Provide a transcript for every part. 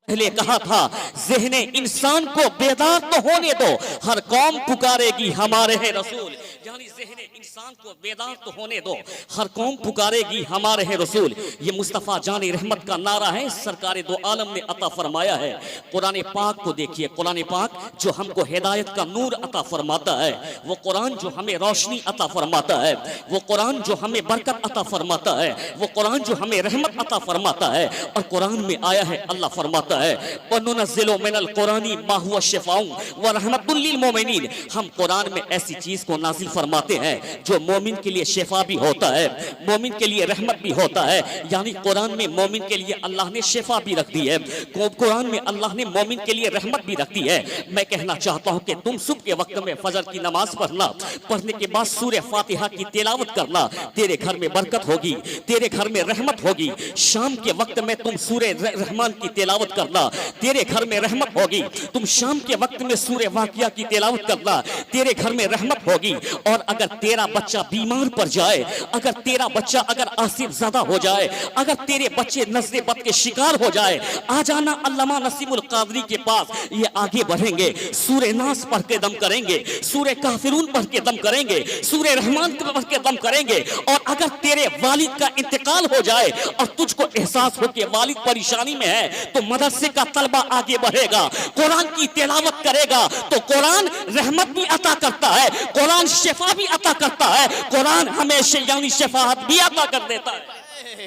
पहले कहा था, ज़हने इंसान को बेदार तो होने दो, हर कौम पुकारेगी हमारे हैं रसूल। यानी ज़हने इंसान को बेदार तो होने दो, हर कौम पुकारेगी हमारे हैं रसूल। ये मुस्तफ़ा जानी रहमत का नारा है, सरकार दो आलम ने अता फरमाया है। कुरान पाक को देखिए, कुरान पाक जो हमको हिदायत का नूर अता फरमाता है, वो कुरान जो हमें रोशनी अता फरमाता है, वो कुरान जो हमें बरकत अता फरमाता है, वो कुरान जो हमें रहमत अता फरमाता है। और कुरान में आया है, अल्लाह फरमाता है, वनुनज़्ज़िलु मिनल कुरानी मा हुवा शिफ़ाउन व रहमतुल लिल मोमिनीन। हम कुरान में ऐसी चीज को नाजिल फरमाते हैं जो मोमिन के लिए शिफा भी होता है, मोमिन के लिए रहमत भी होता है। यानी कुरान में मोमिन के लिए अल्लाह ने शिफा भी रख दी है, कुरान में अल्लाह ने मोमिन के लिए रहमत भी रख दी है। मैं कहना चाहता हूं कि तुम सुबह के वक्त में फजर की नमाज पढ़ना, पढ़ने के बाद सूरह फातिहा की तिलावत करना, तेरे घर में बरकत होगी, तेरे घर में रहमत होगी। शाम के वक्त में तुम सूरह रहमान की तिलावत करना, तेरे घर में रहमत होगी। तुम शाम के वक्त में सूरह वाकिया की तिलावत करना, तेरे घर में रहमत होगी। और अगर तेरा बच्चा बीमार पड़ जाए, अगर तेरा बच्चा अगर आसिफ ज़्यादा हो जाए, अगर तेरे बच्चे नज़्र बद के शिकार हो जाए, आ जाना अल्लामा नसीमुल कादरी के पास। ये आगे बढ़ेंगे, सूरह नास पढ़ के दम करेंगे, सूरह काफिरून पढ़ के दम करेंगे, सूरह रहमान पढ़ के दम करेंगे। और अगर तेरे वालिद का इंतकाल हो जाए और तुझको एहसास हो कि वालिद परेशानी में है, तो मदरसे का तलबा आगे बढ़ेगा, कुरान की तिलावत करेगा, तो कुरान रहमत भी अता करता है, कुरान शिफा भी अता करता है, कुरान हमेशा यानी शिफाअत भी अता कर देता है।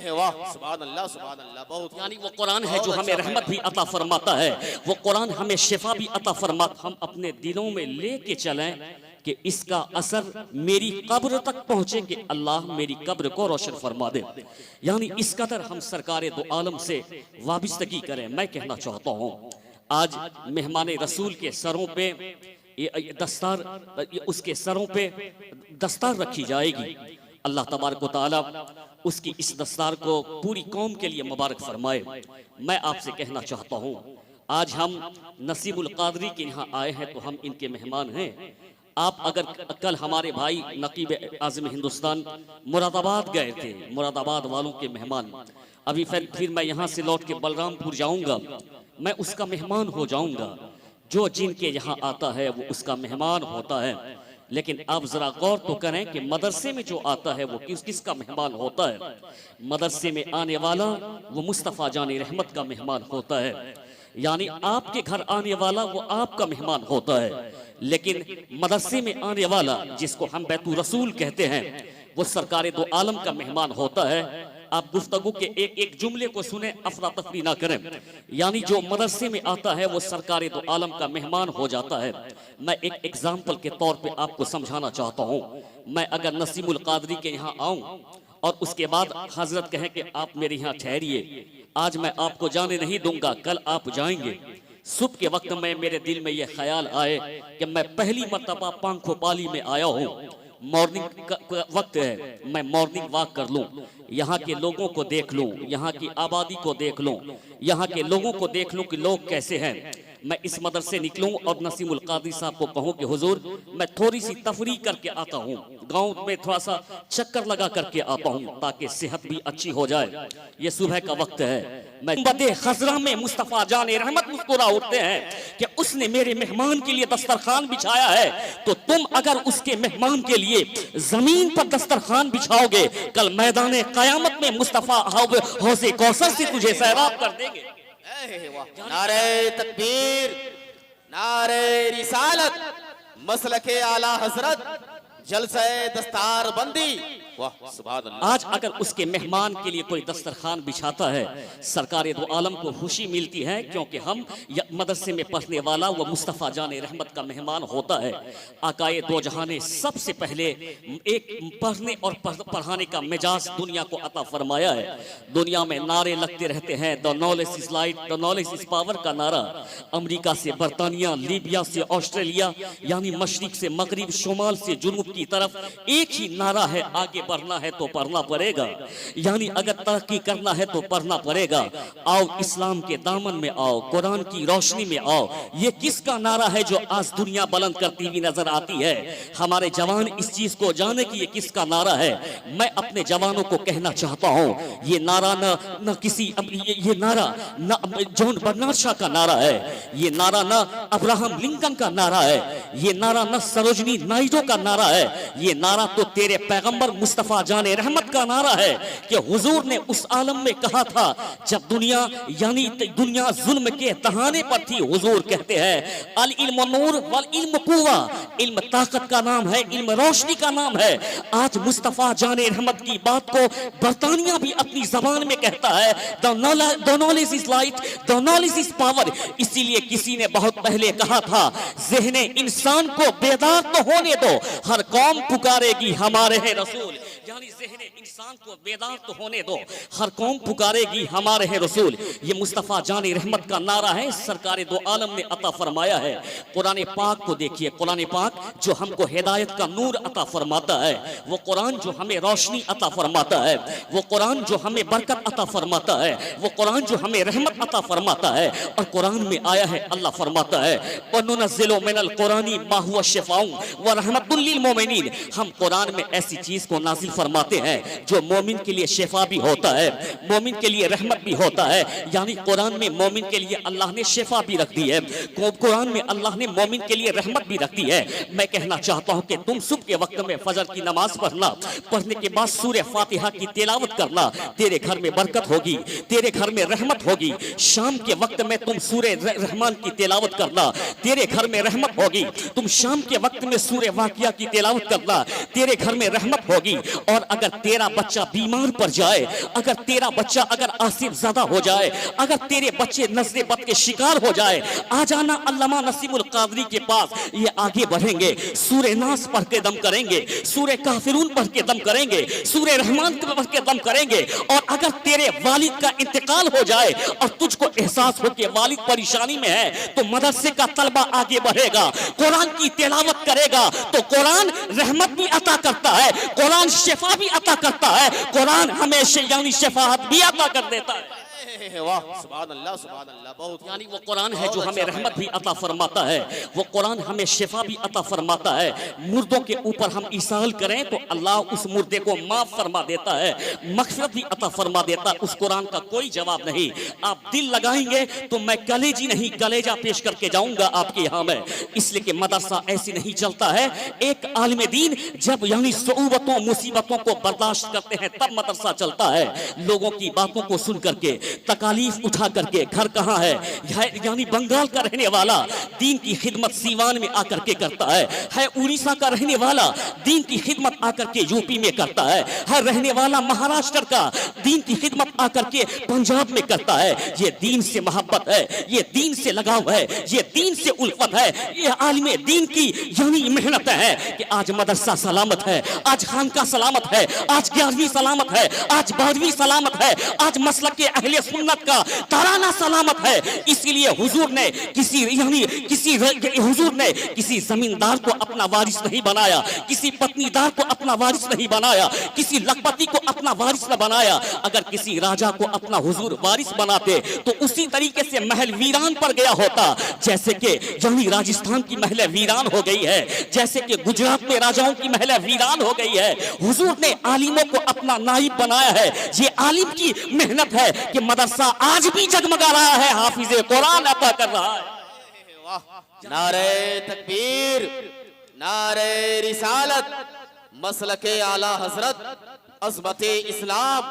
वाह, सुभान अल्लाह, सुभान अल्लाह। बहुत यानी वो कुरान है जो हमें रहमत भी अता फरमाता है, वो कुरान हमें शिफा भी अता फरमाता। हम अपने दिलों में लेके चलें कि इसका असर मेरी कब्र तक पहुंचे कि अल्लाह मेरी कब्र को रोशन फरमा दे। यानी इस कदर हम सरकार दो आलम से वाबिस्तगी करें। मैं कहना चाहता हूँ, आज मेहमान रसूल के सरों पे ये दस्तार, उसके सरों पे दस्तार रखी जाएगी। अल्लाह तबारक व तआला उसकी इस दस्तार को पूरी कौम के लिए मुबारक फरमाए। मैं आपसे कहना चाहता हूँ, आज हम नसीमुल कादरी के यहाँ आए हैं तो हम इनके मेहमान हैं। आप अगर कल हमारे भाई नकीब आज़म हिंदुस्तान मुरादाबाद गए थे, मुरादाबाद वालों के मेहमान, अभी फिर मैं यहाँ से लौट के बलरामपुर जाऊँगा, मैं उसका मेहमान हो जाऊँगा। जो जिनके यहाँ आता है वो उसका मेहमान होता है। लेकिन आप जरा गौर तो करें कि मदरसे में जो आता है वो किसका मेहमान होता है। मदरसे में आने वाला वो मुस्तफ़ा जानी रहमत का मेहमान होता है। यानी आपके घर आने वाला वो आपका मेहमान होता है। लेकिन मदरसे में आने वाला, जिसको हम बैतुल रसूल कहते हैं, वो सरकार दो आलम का मेहमान होता है। आप गुफ्तगू के एक एक जुमले को सुने, अफरा तफरी ना करें। यानी जो मदरसे में आता है वो सरकार दो आलम का मेहमान हो जाता है। मैं एक एग्जाम्पल के तौर पे आपको समझाना चाहता हूँ। मैं अगर नसीमुल कादरी के यहाँ आऊँ और उसके बाद हजरत कहें कि आप मेरे यहाँ ठहरिए, आज मैं आपको जाने नहीं दूंगा, कल आप जाएंगे। सुबह के वक्त में मेरे दिल में यह ख्याल आए कि मैं पहली मर्तबा पांखोपाली में आया हूँ, मॉर्निंग का वक्त है, मैं मॉर्निंग वॉक कर लूं, यहाँ के लोगों को देख लूं, यहाँ की आबादी को देख लूं, यहाँ के लोगों को देख लूं कि लोग कैसे हैं। मैं इस मदरसे निकलूं और नसीमुल कादरी साहब को कहूं कि हुजूर मैं थोड़ी सी तफरी करके आता हूं, गांव में थोड़ा सा चक्कर लगा करके आता हूं ताकि सेहत भी अच्छी हो जाए। ये सुबह का वक्त है। मैं बदे खजरा में मुस्तफ़ा जाने रहमत मुस्कुरा उठते हैं कि उसने मेरे मेहमान के लिए दस्तरखान बिछाया है, तो तुम अगर उसके मेहमान के लिए जमीन पर दस्तरखान बिछाओगे, कल मैदान कयामत में मुस्तफ़ा हौज़े कौसर से तुझे सैराब कर देंगे। नारे तकबीर, नारे रिसालत, मसलके आला हजरत, जलसे दस्तार बंदी। वाह, सुभान अल्लाह। आज अगर उसके मेहमान के लिए कोई दस्तरखान बिछाता है, सरकार दो आलम को खुशी मिलती है, क्योंकि हम मदरसे में पढ़ने वाला वो मुस्तफ़ा जाने रहमत का मेहमान होता है। आकाए दो जहां ने सबसे पहले एक पढ़ने और पढ़ाने का मिजाज दुनिया को अता फरमाया है। दुनिया में नारे लगते रहते हैं, the knowledge is light, the knowledge is power का नारा। अमेरिका से बरतानिया, लीबिया से ऑस्ट्रेलिया, यानी मशरिक से मगरिब, शुमाल से जुनूब की तरफ एक ही नारा है, आगे बढ़ना है तो पढ़ना पड़ेगा, यानी अगर तरक्की करना है तो पढ़ना पड़ेगा। आओ इस्लाम के दामन में आओ, कुरान की रोशनी में आओ। ये किसका नारा है जो आज दुनिया बुलंद करती हुई नजर आती है? हमारे जवान इस चीज को जाने कि ये किसका नारा है। मैं अपने जवानों को कहना चाहता हूँ, ये नारा न किसी ये नारा न जॉन बर्नार्ड शॉ का नारा है, ये नारा न अब्राहम लिंकन का नारा है, ये नारा न सरोजनी नायडू का नारा है, ये नारा तो तेरे पैगंबर मुस्तफा जाने रहमत का नारा है कि हुजूर ने उस आलम में कहा था जब दुनिया यानी दुनिया जुल्म के तहाने पर थी। हुजूर कहते हैं अल इल्म नूर वल इल्म कुव्वा, इल्म ताकत का नाम है, इल्म रोशनी का नाम है। आज मुस्तफा जाने रहमत की बात को बरतानिया भी अपनी जबान में कहता है, the knowledge is light, the knowledge is power. इसीलिए किसी ने बहुत पहले कहा था ज़हने इंसान को बेदार तो होने दो, हर कौम पुकारेगी हमारे हैं रसूल। यानी ज़हने इंसान को बेदार तो होने दो, हर कौम पुकारेगी हमारे हैं रसूल। ये मुस्तफ़ा जाने रहमत का नारा है, सरकार दो आलम ने अता फरमाया है। कुरान पाक को देखिए, कुरान पाक जो हमको हिदायत का नूर अता फरमाता है, वो कुरान जो हमें रोशनी अता फरमाता है, वो कुरान जो हमें बरकत अता फरमाता है, वो कुरान जो हमें रहमत अता फरमाता है। और कुरान में आया है, अल्लाह फरमाता है वनुनज़्ज़िलु मिनल कुरानी मा हुवा शिफ़ाउन व रहमतुल लिल मोमिनीन। हम कुरान में ऐसी चीज को नाजिल फरमाते हैं जो मोमिन के लिए शिफा भी होता है, मोमिन के लिए रहमत भी होता है। यानी कुरान में मोमिन के लिए अल्लाह ने शिफा भी रख दी है, कुरान में अल्लाह ने मोमिन के लिए रहमत भी रख दी है। मैं कहना चाहता हूं कि तुम सुबह के वक्त में फजर की नमाज पढ़ना, पढ़ने के बाद सूरह फातिहा की तिलावत करना, तेरे घर में बरकत होगी, तेरे घर में रहमत होगी। शाम के वक्त में तुम सूरह रहमान की तिलावत करना, तेरे घर में रहमत होगी। तुम शाम के वक्त में सूरह वाकिया की तिलावत करना, तेरे घर में रहमत होगी। और अगर तेरा बच्चा बीमार पड़ जाए, अगर तेरा बच्चा अगर आसिफ ज़्यादा हो जाए, अगर तेरे बच्चे नजरे बद के शिकार हो जाए, आ जाना अल्लामा नसीमुल कादरी के पास। ये आगे बढ़ेंगे, सूरह नास पढ़ के दम करेंगे, सूरह काफिरून पढ़ के दम करेंगे, सूरह रहमान पढ़ के दम करेंगे। और अगर तेरे वालिद का इंतकाल हो जाए और तुझको एहसास हो कि वालिद परेशानी में है, तो मदरसे का तलबा आगे बढ़ेगा, कुरान की तिलावत करेगा, तो कुरान रहमत भी अता करता है, कुरान शिफा भी अता करता है, कुरान हमेशा यानी शिफाअत भी अता कर देता है। वाह सुभान अल्लाह, सुभान अल्लाह। बहुत यानी वो कुरान है जो हमें रहमत भी अता फरमाता है, वो कुरान हमें शिफा भी अता फरमाता है। मुर्दों के ऊपर हम इसाल करें तो अल्लाह उस मुर्दे को माफ फरमा देता है, मग़फ़िरत भी अता फरमा देता है। उस कुरान का कोई जवाब नहीं। आप दिल लगाएंगे तो मैं कलेजी नहीं कलेजा पेश करके जाऊंगा आपके यहाँ में, इसलिए कि मदरसा ऐसी नहीं चलता है। एक आलिम दीन जब यानी सऊबतों मुसीबतों को बर्दाश्त करते हैं तब मदरसा चलता है। लोगों की बातों को सुन करके, तकालीफ उठा करके, घर कहाँ है यानी बंगाल का रहने वाला दीन की खिदमत सीवान में आकर के करता है उड़ीसा का रहने वाला दीन की खिदमत आकर के यूपी में करता है रहने वाला महाराष्ट्र का दीन की खिदमत आकर के पंजाब में करता है। ये दीन से मोहब्बत है, ये दीन से लगाव है, ये दीन से उल्फत है, ये आलिम दीन की यानी मेहनत है कि आज मदरसा सलामत है, आज खानका सलामत है, आज 11वीं सलामत है, आज 12वीं सलामत है, आज मसलक के अहले सुन्नत का तराना सलामत है। इसीलिए हुजूर ने किसी जमींदार को अपना वारिस नहीं बनाया, किसी पत्नीदार को अपना वारिस नहीं बनाया, किसी लखपति को अपना वारिस न बनाया। अगर किसी राजा को अपना हुजूर वारिस बनाते तो उसी तरीके से महल वीरान पर गया होता, जैसे कि यानी राजस्थान की महल वीरान हो गई है, जैसे कि गुजरात में राजाओं की महल वीरान हो गई है। हुजूर ने आलिमों को अपना नाइब बनाया है। ये आलिम की मेहनत है कि मदरसा आज भी जगमगा रहा है, हाफिज़े कुरान अता कर रहा है। नारे तकबीर, नारे रिसालत, मसलके आला हजरत, अज़मते इस्लाम,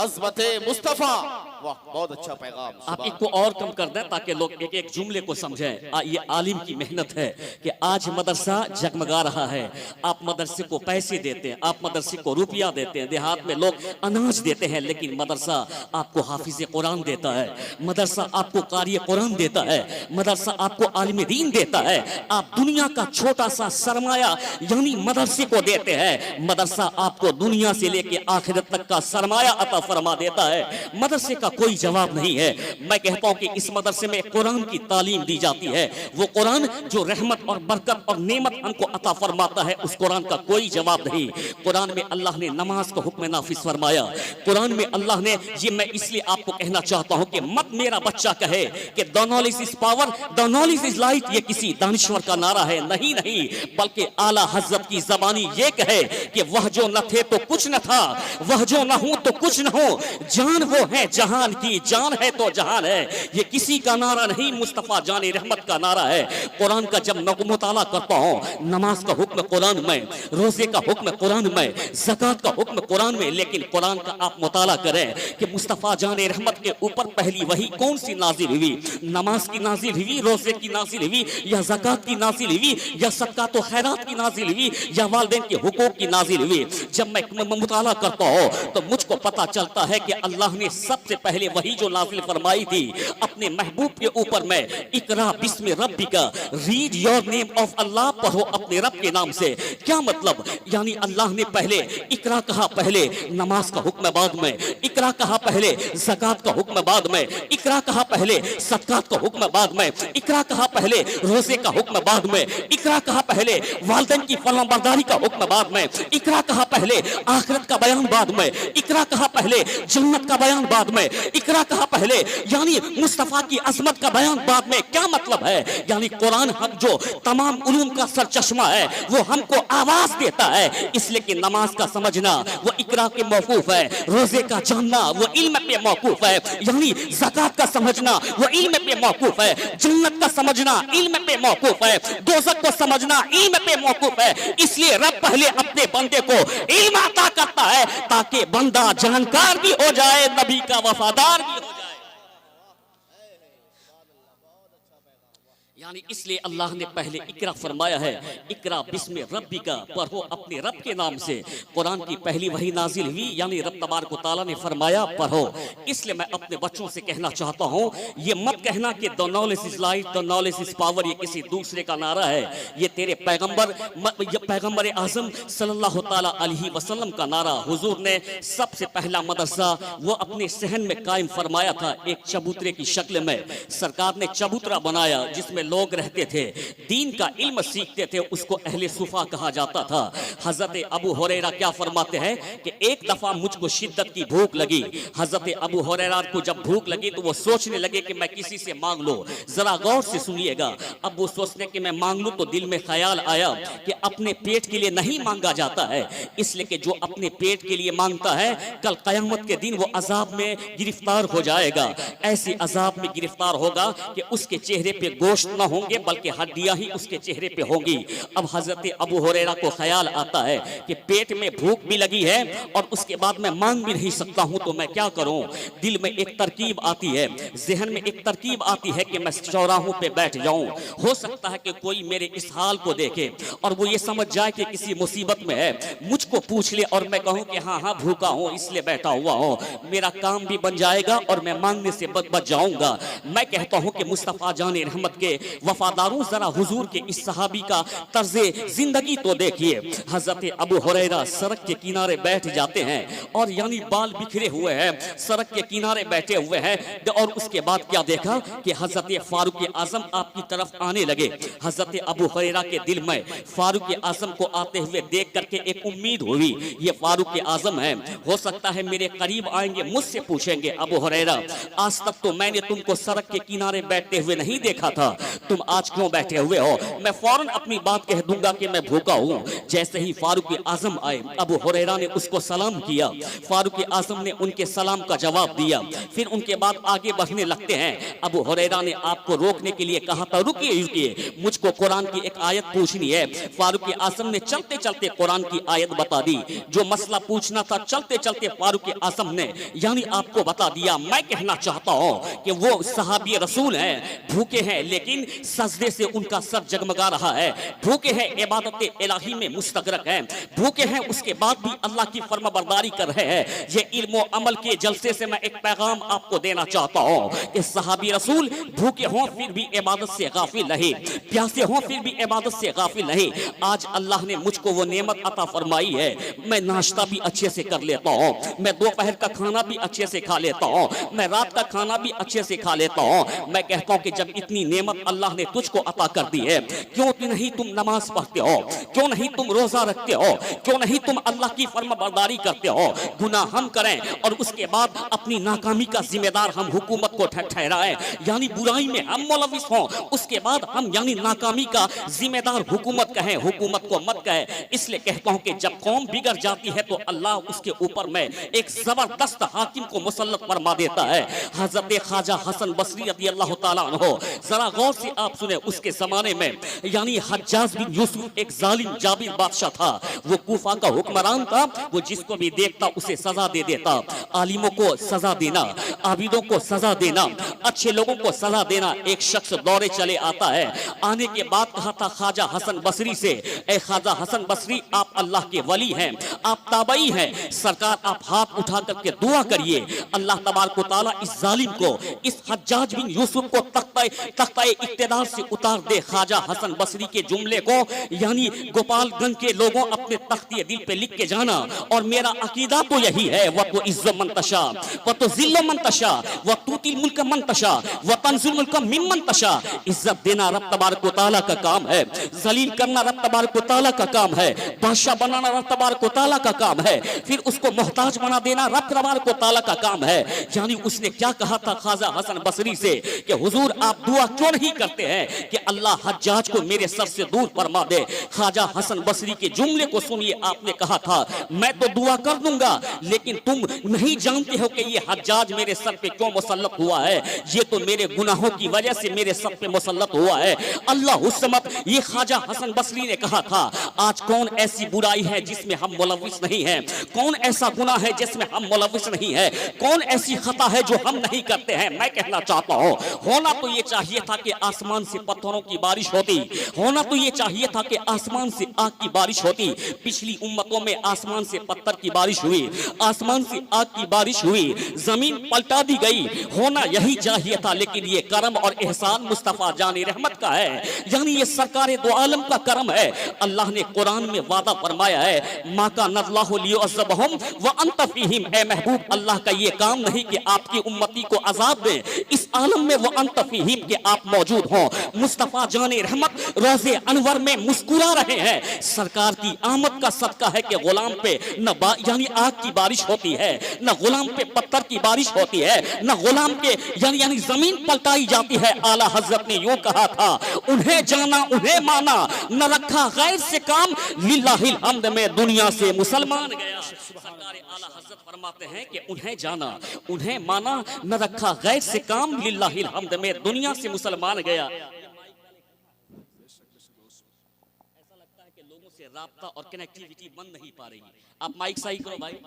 अज़मते मुस्तफा। वाह बहुत अच्छा पैगाम। आप एक को और कम कर दें ताकि लोग एक एक जुमले को समझें। ये आलिम की मेहनत है कि आज मदरसा जगमगा रहा है। आप मदरसे को पैसे देते हैं, आप मदरसे को रुपया देते हैं, देहात में लोग अनाज देते हैं, लेकिन मदरसा आपको हाफिज़ कुरान देता है, मदरसा आपको कारी कुरान देता है, मदरसा आपको आलिम दीन देता है। आप दुनिया का छोटा सा सरमाया यानी मदरसे को देते हैं, मदरसा आपको दुनिया से लेके आखिरत तक का सरमाया अता फरमा देता है। मदरसे का का कोई जवाब नहीं है। मैं कहता हूं कि इस मदरसे में कुरान की तालीम दी जाती है। वो कुरान जो रहमत और बरकत और नेमत हमको अता फरमाता है, उस कुरान का कोई जवाब नहीं। कुरान में अल्लाह ने नमाज का हुक्म नाफिज फरमाया। कुरान में अल्लाह ने, ये मैं इसलिए आपको कहना चाहता हूं कि मत मेरा बच्चा कहे कि the knowledge is power, the knowledge is light, ये किसी दानिश्वर का नारा है। नहीं नहीं, बल्कि आला हजरत की जबानी ये कहे कि वह जो न थे तो कुछ न था, वह जो न हो तो कुछ न हो, जान वो है जहान की, जान है तो जहान है। ये किसी का नारा नहीं, मुस्तफा जाने रहमत का नारा है। कुरान का जब मैं मुताला करता हूं, नमाज का हुक्म कुरान में, रोजे का हुक्म कुरान में, ज़कात का हुक्म कुरान में, लेकिन कुरान का आप मुताला करें कि मुस्तफा जाने रहमत के ऊपर पहली वही कौन सी नाजिल हुई? नमाज की नाजिल हुई, रोजे की नाजिल हुई, या ज़कात की नाजिल हुई, या सदका तो खैरात की नाजिल हुई, या वालिदैन के हुकूक की नाजिल हुई? जब मैं मुताला करता हूं तो मुझको पता चलता है कि अल्लाह ने सबसे पहले वही जो नाजिल फरमाई थी अपने महबूब के ऊपर में, इकरा बिस्मि रब्बिका, रीड योर नेम ऑफ अल्लाह, पढ़ो अपने रब के नाम से। क्या मतलब? यानी अल्लाह ने पहले इकरा कहा, पहले नमाज का हुक्म बाद में, इकरा कहा पहले ज़कात का हुक्म बाद में, इकरा कहा पहले सदकात का हुक्म बाद में, इकरा कहा पहले रोजे का हुक्म बाद में, इकरा कहा पहले वालिदैन की फरमाबरदारी का हुक्म बाद में, इकरा कहा पहले आखिरत का बयान बाद में, इकरा कहा पहले जन्नत का बयान बाद में, इकरा कहा पहले यानी मुस्तफा की अजमत का बयान बाद में। क्या मतलब है? यानी कुरान हम जो तमाम उलूम का सरचश्मा है, वो हमको आवाज देता है। इसलिए कि नमाज का समझना वो इकरा के मौकूफ है, रोजे का जानना वो इल्म पे मौकूफ है, यानी ज़कात का समझना वो इल्म पे मौकूफ है, जन्नत का समझना इल्म पे मौकूफ है, दोज़ख को समझना इल्म पे मौकूफ है। इसलिए रब पहले अपने बंदे को इल्म अता करता है ताकि बंदा जानकार भी हो जाए, नबी का वफादार भी हो जाए। यानी इसलिए अल्लाह ने पहले इकरा फरमाया है, इकरा बिस्मि रब्बिका, पढ़ो अपने रब के नाम से। कुरान की पहली वही नाजिल हुई, यानी रब तबारक व तआला ने फरमाया पढ़ो। इसलिए मैं अपने बच्चों से कहना चाहता हूँ, ये मत कहना कि the knowledge is light, the knowledge is power, ये किसी दूसरे का नारा है। ये तेरे पैगंबर आजम सल्लल्लाहु तआला अलैहि वसल्लम का नारा। हुजूर ने सबसे पहला मदरसा वो अपने सहन में कायम फरमाया था, एक चबूतरे की शक्ल में। सरकार ने चबूतरा बनाया जिसमें लोग रहते थे, दीन का इल्म सीखते थे, उसको अहले सुफा कहा जाता था। हजरत अबू हुरैरा क्या फरमाते हैं कि एक दफा मुझको शिद्दत की भूख लगी। हजरत अबू हुरैरा को जब भूख लगी तो वो सोचने लगे कि मैं किसी से मांग लो। जरा गौर से सुनिएगा, अब वो सोचने कि मैं मांग लूं तो दिल में ख्याल आया कि अपने पेट के लिए नहीं मांगा जाता है, इसलिए कि जो अपने पेट के लिए मांगता है कल कयामत के दिन वो अजाब में गिरफ्तार हो जाएगा। ऐसे अजाब में गिरफ्तार होगा कि उसके चेहरे पे गोश्त न होंगे बल्कि हड्डियां ही उसके चेहरे पे होंगी। अब हजरत अबू हुरैरा को ख्याल आता है कि पेट में भूख भी लगी है और उसके बाद मैं मांग भी नहीं सकता हूं, तो मैं क्या करूं? दिल में एक तरकीब आती है, जहन में एक तरकीब आती है कि मैं चौराहों पे बैठ जाऊं। हो सकता है कि कोई मेरे इस हाल को देखे और वो ये समझ जाए कि किसी मुसीबत में है, मुझको पूछ ले और मैं कहूं कि हाँ हाँ भूखा हूं इसलिए बैठा हुआ हूं, मेरा काम भी बन जाएगा और मैं मांगने से बच जाऊंगा। मैं कहता हूं कि मुस्तफा जाने रहमत के वफादारों, जरा हुजूर के इस सहाबी का तर्जे जिंदगी तो देखिए। हजरत अबू हुरैरा सड़क के किनारे बैठ जाते हैं और यानी बाल बिखरे हुए हैं, सड़क के किनारे बैठे हुए हैं, और उसके बाद क्या देखा कि हजरत फारूक आजम आपकी तरफ आने लगे। हजरत अबू हुरैरा के दिल में फारूक आजम को आते हुए देख करके एक उम्मीद हुई, ये फारूक आजम है, हो सकता है मेरे करीब आएंगे, मुझसे पूछेंगे अबू हुरैरा आज तक तो मैंने तुमको सड़क के किनारे बैठते हुए नहीं देखा था, तुम आज क्यों बैठे हुए हो? मैं फौरन अपनी बात कह दूंगा कि मैं भूखा हूं। जैसे ही फारूक आजम आए, अबू हुरैरा ने उसको सलाम किया, फारूक आजम ने उनके सलाम का जवाब दिया, फिर उनके बाद आगे बढ़ने लगते हैं। अबू हुरैरा ने आपको रोकने के लिए कहा था, रुकिए रुकिए मुझको कुरान की एक आयत पूछनी है। फारूक आजम ने चलते चलते कुरान की आयत बता दी, जो मसला पूछना था चलते चलते फारूक आजम ने यानी आपको बता दिया। मैं कहना चाहता हूं कि वो सहाबी रसूल हैं, भूखे हैं, लेकिन लेकिन सजदे से उनका सर जगमगा रहा है, भूखे हैं इबादत इलाही में मुस्तगरक हैं, भूखे हैं उसके बाद भी अल्लाह की फर्माबरदारी कर रहे हैं। ये इल्म और अमल के जलसे से मैं एक पैगाम आपको देना चाहता हूं कि सहाबी रसूल भूखे हों फिर भी इबादत से गाफिल नहीं, प्यासे हों फिर भी इबादत से गाफिल नहीं। आज अल्लाह ने मुझको वो नेमत अता फरमाई है, मैं नाश्ता भी अच्छे से कर लेता हूँ, मैं दोपहर का खाना भी अच्छे से खा लेता हूँ, मैं रात का खाना भी अच्छे से खा लेता हूँ। मैं कहता हूँ कि जब इतनी नेमत अल्लाह ने तुझको अता कर दी है, क्यों नहीं तुम नमाज पढ़ते हो, क्यों नहीं तुम रोजा रखते हो, क्यों नहीं तुम अल्लाह की फर्माबरदारी करते हो। गुनाह हम करें और उसके बाद अपनी नाकामी का जिम्मेदार हम हुकूमत को ठहराएं, यानी बुराई में हम मुलविस हों, उसके बाद हम यानी नाकामी का जिम्मेदार हुकूमत कहें, हुकूमत को मत कहें। इसलिए कहता हूं कि जब कौम बिगड़ जाती है तो अल्लाह उसके ऊपर में एक जबरदस्त हाकिम को मुसल्लत फरमा देता है। हजरत ख्वाजा हसन बसरी रज़ी अल्लाह ताला अन्हु, जरा गौर से आप सुने, उसके जमाने में यानी हज्जाज बिन यूसुफ एक जालिम जाबिर बादशाह था, वो कूफा का हुक्मरान था, वो जिसको भी देखता उसे सजा दे देता। आलिमों को सजा देना, आबिदों को सजा देना, अच्छे लोगों को सजा देना। एक शख्स दौरे चले आता है, आने के बाद कहा था ख्वाजा हसन बसरी से, ए ख्वाजा हसन बसरी आप अल्लाह के वली हैं, आप ताबई हैं, सरकार आप हाथ उठा करके दुआ करिए अल्लाह तबारक व तआला इस जालिम को, इस हज्जाज बिन यूसुफ को तख्ता इक्तिदार से उतार दे। ख्वाजा हसन बसरी के जुमले को यानी गोपालगंज के लोगों अपने तख्ती दिल पे लिख के जाना, और मेरा अकीदा तो यही है, वह तो इज्जत मंतशा वह तो जिल्ल मंतशा वह तूतिल मुल्क मंतशा वह तंजुल मुल्क मिम्मन तशा। इज्जत देना रब तबारक व तआला का काम है, जलील करना रब तबारक व तआला का काम है, बादशाह बनाना रब तबारक व तआला का काम है, फिर उसको मोहताज बना देना रब तबारक व तआला का काम है। यानी उसने क्या कहा था ख्वाजा हसन बसरी से कि हुजूर आप दुआ क्यों नहीं करते हैं कि अल्लाह हज्जाज को मेरे सर से दूर फरमा दे। ख्वाजा हसन बसरी के जुमले को सुनिए, आपने कहा था मैं तो दुआ कर दूंगा, लेकिन तुम नहीं जानते हो कि ये हज्जाज मेरे सर पे क्यों मुसल्लत हुआ है, ये तो मेरे गुनाहों की वजह से मेरे सर पे मुसल्लत हुआ है। अल्लाह उस समय ये ख्वाजा हसन बसरी ने कहा था, आज कौन ऐसी बुराई है जिसमें हम मुलविस नहीं हैं, कौन ऐसा गुनाह है जिसमें हम मुलविस नहीं है, कौन ऐसी खता है जो हम नहीं करते हैं। मैं कहना चाहता हूँ होना तो ये चाहिए था कि आसमान से पत्थरों की बारिश होती, होना तो ये चाहिए था कि आसमान से आग की बारिश होती। पिछली उम्मतों में आसमान से पत्थर की बारिश हुई, आसमान से आग की बारिश हुई, जमीन पलटा दी गई, होना यही चाहिए था। लेकिन ये करम और एहसान मुस्तफा जानी रहमत का है, यानी ये सरकार दो आलम का करम है। अल्लाह ने कुरान में वादा फरमाया है, मा का नज़्लाहु लियुअज़्ज़िबहुम व अंत फीहिम, ए महबूब अल्लाह का ये काम नहीं कि आपकी उम्मती को अजाब दे इस आलम में, वो अंत फीहिम के आप मौजूद हों। मुस्तफा जाने रहमत रोज़े अनवर में मुस्कुरा रहे हैं। सरकार की आमद का सदका है कि गुलाम पे न यानी आग की बारिश होती है, न गुलाम पे पत्थर की बारिश होती है, न गुलाम के यानी जमीन पलटाई जाती है। आला हजरत ने यूं कहा था, उन्हें जाना उन्हें माना, न रखा गैर से काम, लिल्लाहिल हम्द में दुनिया से मुसलमान गया। सरकार आला हजरत फरमाते हैं कि उन्हें जाना उन्हें माना, न रखा गैर से काम, लिल्लाहिल हम्द में दुनिया से मुसलमान गया। राब्ता और कनेक्टिविटी बन नहीं पा रही। आप माइक सही करो भाई,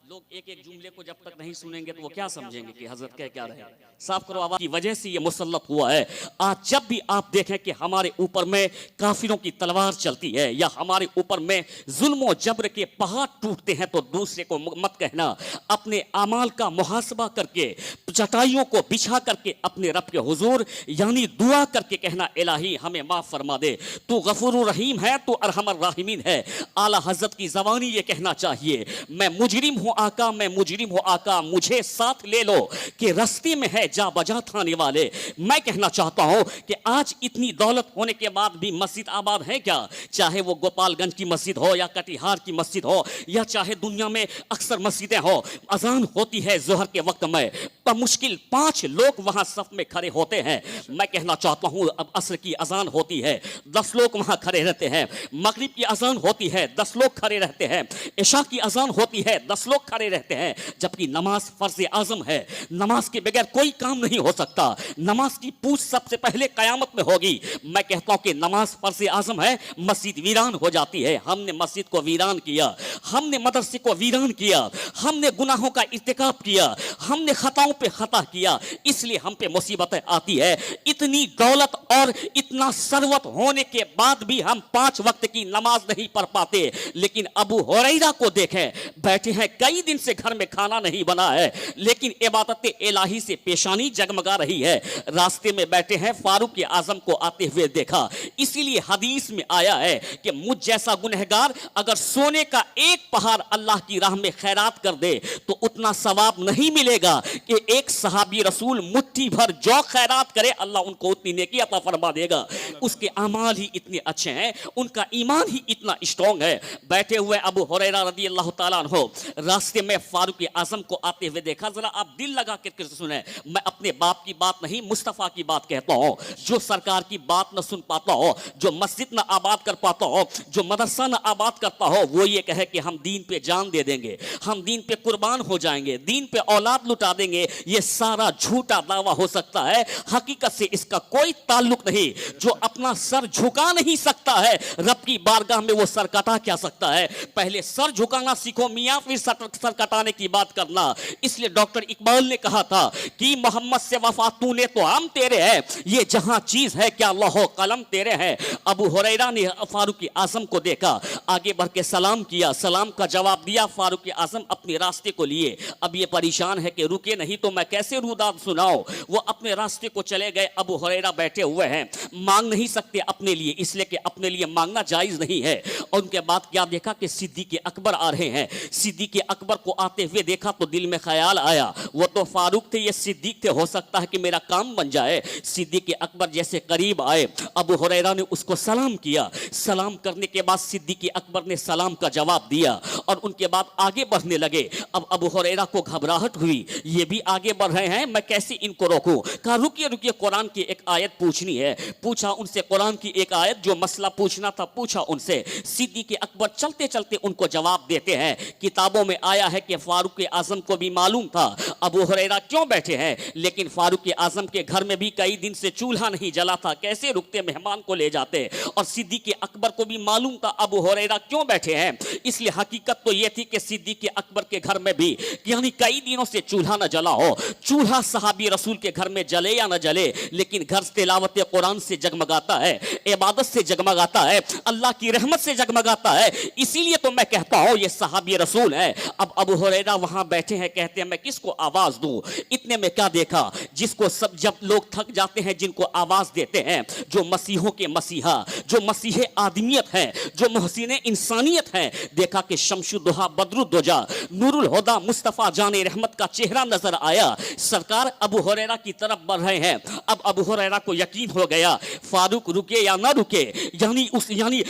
लोग एक एक जुमले को जब तक नहीं सुनेंगे तो वो क्या समझेंगे कि हजरत कह क्या रहे। साफ करो आवाज की वजह से ये मुसल्लत हुआ है। आज जब भी आप देखें कि हमारे ऊपर में काफिरों की तलवार चलती है या हमारे ऊपर में जुल्म और जबर के पहाड़ टूटते हैं तो दूसरे को मत कहना, अपने अमाल का मुहासबा करके चटाइयों को बिछा करके अपने रब के हुजूर यानी दुआ करके कहना, इलाही हमें माफ फरमा दे, तू गफूर रहीम है, तू अरहमर राहिमीन है। आला हजरत की जबानी ये कहना चाहिए, मैं मुजरिम हूँ आका, मैं मुजरिम हूँ आका, मुझे साथ ले लो कि रस्ते में है जा बजा थाने वाले। मैं कहना चाहता हूँ कि आज इतनी दौलत होने के बाद भी मस्जिद आबाद है क्या, चाहे वो गोपालगंज की मस्जिद हो या कटिहार की मस्जिद हो या चाहे दुनिया में अक्सर मस्जिदें हो, अजान होती है जोहर के वक्त में, मुश्किल 5 लोग वहां सफ में खड़े होते हैं। मैं कहना चाहता हूं अब असर की अजान होती है, 10 लोग वहां खड़े रहते हैं, मगरिब की अजान होती है, 10 लोग खड़े रहते हैं, इशा की अजान होती है, 10 लोग खड़े रहते हैं, जबकि नमाज फर्ज आजम है। नमाज के बगैर कोई काम नहीं हो सकता। नमाज की पूछ सबसे पहले कयामत में होगी। मैं कहता हूं कि नमाज फर्ज आजम है, मस्जिद वीरान हो जाती है। हमने मस्जिद को वीरान किया, हमने मदरसे को वीरान किया, हमने गुनाहों का इर्तिकाब किया, हमने खताओं पे खता किया, इसलिए हम पे मुसीबतें आती है। इतनी दौलत और इतना सरवत होने के बाद भी हम 5 वक्त की नमाज नहीं पढ़ पाते। लेकिन अबू हुरैरा को देखें, बैठे हैं, कई दिन से घर में खाना नहीं बना है, लेकिन इबादत इलाही से पेशानी जगमगा रही है। रास्ते में बैठे हैं, फारूक आजम को आते हुए देखा। इसीलिए हदीस में आया है कि मुझ जैसा गुनहगार अगर सोने का एक पहाड़ अल्लाह की राह में खैरात कर दे तो उतना सवाब नहीं मिलेगा कि एक सहाबी रसूल मुट्ठी भर जौ खैरात करे, अल्लाह उनको उतनी नेकी अता फरमा देगा। उसके अमाल ही इतने अच्छे हैं, उनका ईमान ही इतना स्ट्रॉन्ग है। बैठे हुए अबू हुरैरा रज़ी अल्लाह ताला अन्हु रास्ते में फारूक आजम को आते हुए देखा। जरा आप दिल लगा कर सुने, मैं अपने बाप की बात नहीं, मुस्तफ़ा की बात कहता हूं। जो सरकार की बात न सुन पाता हो, जो मस्जिद न आबाद कर पाता हो, जो मदरसा न आबाद करता हो, वो ये कहे कि हम दीन पे जान दे देंगे, हम दीन पे कुर्बान हो जाएंगे, दीन पे औलाद लुटा देंगे, ये सारा झूठा दावा हो सकता है। हकीकत से इसका कोई ताल्लुक नहीं। जो अपना सर झुका नहीं सकता है, रब की बारगाह में वो सर कटा क्या सकता है? पहले सर झुकाना सीखो मियां, फिर सर कटाने की बात करना। इसलिए डॉक्टर इकबाल ने कहा था कि मोहम्मद से वफा तूने तो हम तेरे है, ये जहां चीज है क्या लौहो कलम तेरे है। अबू हुरैरा ने फारूक आजम को देखा, आगे बढ़ के सलाम किया, सलाम का जवाब दिया। फारूक आजम अपने रास्ते को लिए। अब ये परेशान है कि रुके नहीं तो मैं कैसे रुदाद सुनाऊं। वो अपने रास्ते को चले गए। अबू हुरैरा बैठे हुए हैं, मांग नहीं सकते अपने लिए, इसलिए कि अपने लिए मांगना जायज नहीं है। और उनके बाद क्या देखा कि सिद्दीक़ अकबर आ रहे हैं। सिद्दीक़ अकबर को आते हुए देखा तो दिल में ख्याल आया, वो तो फारूक थे, ये सिद्दीक थे, हो सकता है कि मेरा काम बन जाए। सिद्दीक़ अकबर जैसे करीब आए, अबू हुरैरा ने उसको सलाम किया। सलाम करने के बाद सिद्दीक़ अकबर ने सलाम का जवाब दिया और उनके बाद आगे बढ़ने लगे। अब अबू हुरैरा को घबराहट हुई, ये भी आगे बढ़ रहे हैं, मैं कैसे इनको रोकूं? कहा रुकिए रुकिए, कुरान की एक आयत पूछनी है। पूछा उनसे कुरान की एक आयत, जो मसला पूछना था पूछा उनसे। सिद्दीक़ अकबर चलते चलते उनको जवाब देते हैं, किताबों में आया है कि फारूक आजम को भी मालूम था अबू हुरैरा क्यों बैठे हैं, लेकिन फारूक आजम के घर में भी कई दिन से चूल्हा नहीं जला था, कैसे रुकते मेहमान को ले जाते। और सिद्दीक़ अकबर को भी मालूम था अबू हुरैरा क्यों बैठे हैं। इसलिए हकीकत तो यह थी कि सिद्दीक़ अकबर के घर में भी यानी कई दिनों से चूल्हा न जला हो। चूल्हा सहाबी रसूल के घर में जले या न जले, लेकिन घर तिलावत कुरान से जगमगाता है, इबादत से जगमगाता है, अल्लाह की रहमत से जगमगाता है। इसीलिए तो मैं कहता हूं ये सहाबी रसूल है। अब अबू हुरैरा वहां बैठे हैं, कहते हैं मैं किसको आवाज दूं। इतने में क्या देखा, जिसको सब जब लोग थक जाते हैं जिनको आवाज देते हैं, जो मसीहों के मसीहा, जो मसीहे आदमियत हैं, जो मोहसिन इंसानियत हैं, देखा कि शमशुद्दोहा बदरुद्दोजा नूरुल हुदा मुस्तफ़ा जाने रहमत का चेहरा नजर आया। सरकार अबू हुरैरा की तरफ बढ़ रहे हैं। अब अबू हुरैरा को यकीन हो गया, फारूक रुके या ना रुके, यानी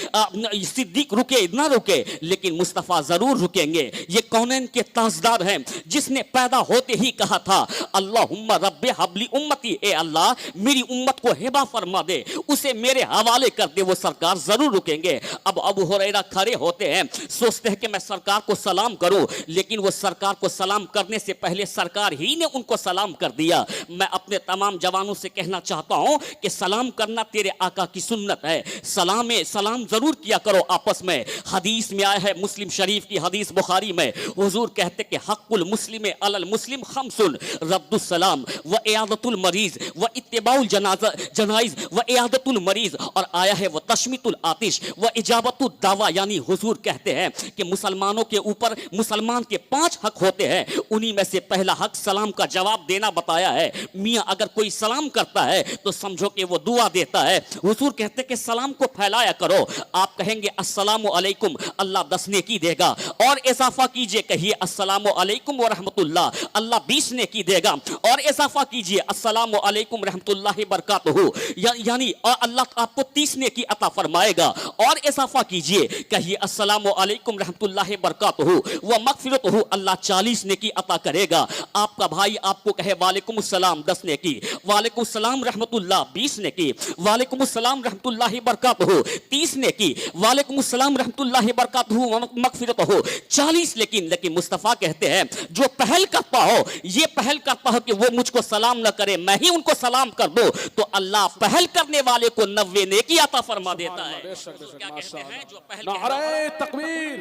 सिद्दीक रुके ना रुके, लेकिन मुस्तफ़ा जरूर रुकेंगे। ये कौनैन के ताजदार हैं, जिसने पैदा होते ही कहा था अल्लाहुम्मा रब्बे हबली उम्मती, ए अल्लाह मेरी उम्मत को हिबा फरमा दे, उसे मेरे हवाले कर दे, वो सरकार जरूर रुकेंगे। अब अबू हुरैरा खड़े होते हैं, सोचते हैं कि मैं सरकार को सलाम करूं, लेकिन वो सरकार को सलाम करने से पहले सरकार ही ने उनको सलाम कर दिया। मैं अपने तमाम जवानों से कहना चाहता हूं कि सलाम करना तेरे आका की सुन्नत है, सलाम जरूर किया करो आपस में। हदीस में आया है, मुस्लिम शरीफ की हदीस, बुखारी में, हुजूर कहते कि हक़्क़ुल मुस्लिम अलल मुस्लिम खम्सुन, रद्दुस सलाम व इयादतुल मरीज व इत्तिबाउल जनाइज व इयादतुल मरीज, और आया है व तशमीतुल आतिश व इजाबतुद दावा। यानी हुजूर कहते हैं कि मुसलमानों के ऊपर मुसलमान के 5 हक होते हैं, उन्हीं में से पहला हक सलाम का जवाब देना बताया है। मियाँ अगर कोई सलाम करता है तो समझो कि वो दुआ देता है। हुजूर कहते कि सलाम को फैलाया करो। आप कहेंगे अस्सलामु अलैकुम, अल्लाह 10 नेकी देगा, और इजाफा कीजिए, कहिए अस्सलामु अलैकुम व रहमतुल्लाह, अल्लाह 20 नेकी देगा, और इजाफा कीजिए अस्सलामु अलैकुम रहमतुल्लाहि बरकातुहू, यानी अल्लाह आपको 30 नेकी अता फरमाएगा। और इजाफा कीजिए, कहिए अस्सलामु अलैकुम रहमतुल्लाहि बरकातुहू व मगफिरतुहू, अल्लाह 40 नेकी अता करेगा। आपका भाई आपको कहे वालेकुम सलाम 10 नेकी, वालेकुम सलाम रहमतुल्लाह 20 नेकी, वालेकुम वालेकुमुस्सलाम रहमतुल्लाहि बरकातहू, 30 नेकी, वालेकुमुस्सलाम रहमतुल्लाहि बरकातहू मगफिरतहू, 40 लेकिन मुस्तफ़ा कहते हैं जो पहल करता हो, ये पहल करता हो कि वो मुझको सलाम न करे, मैं ही उनको सलाम कर दूं, तो अल्लाह पहल करने वाले को 90 नेकी अता फरमा देता है। क्या कहते हैं जो पहल नारे तकबीर,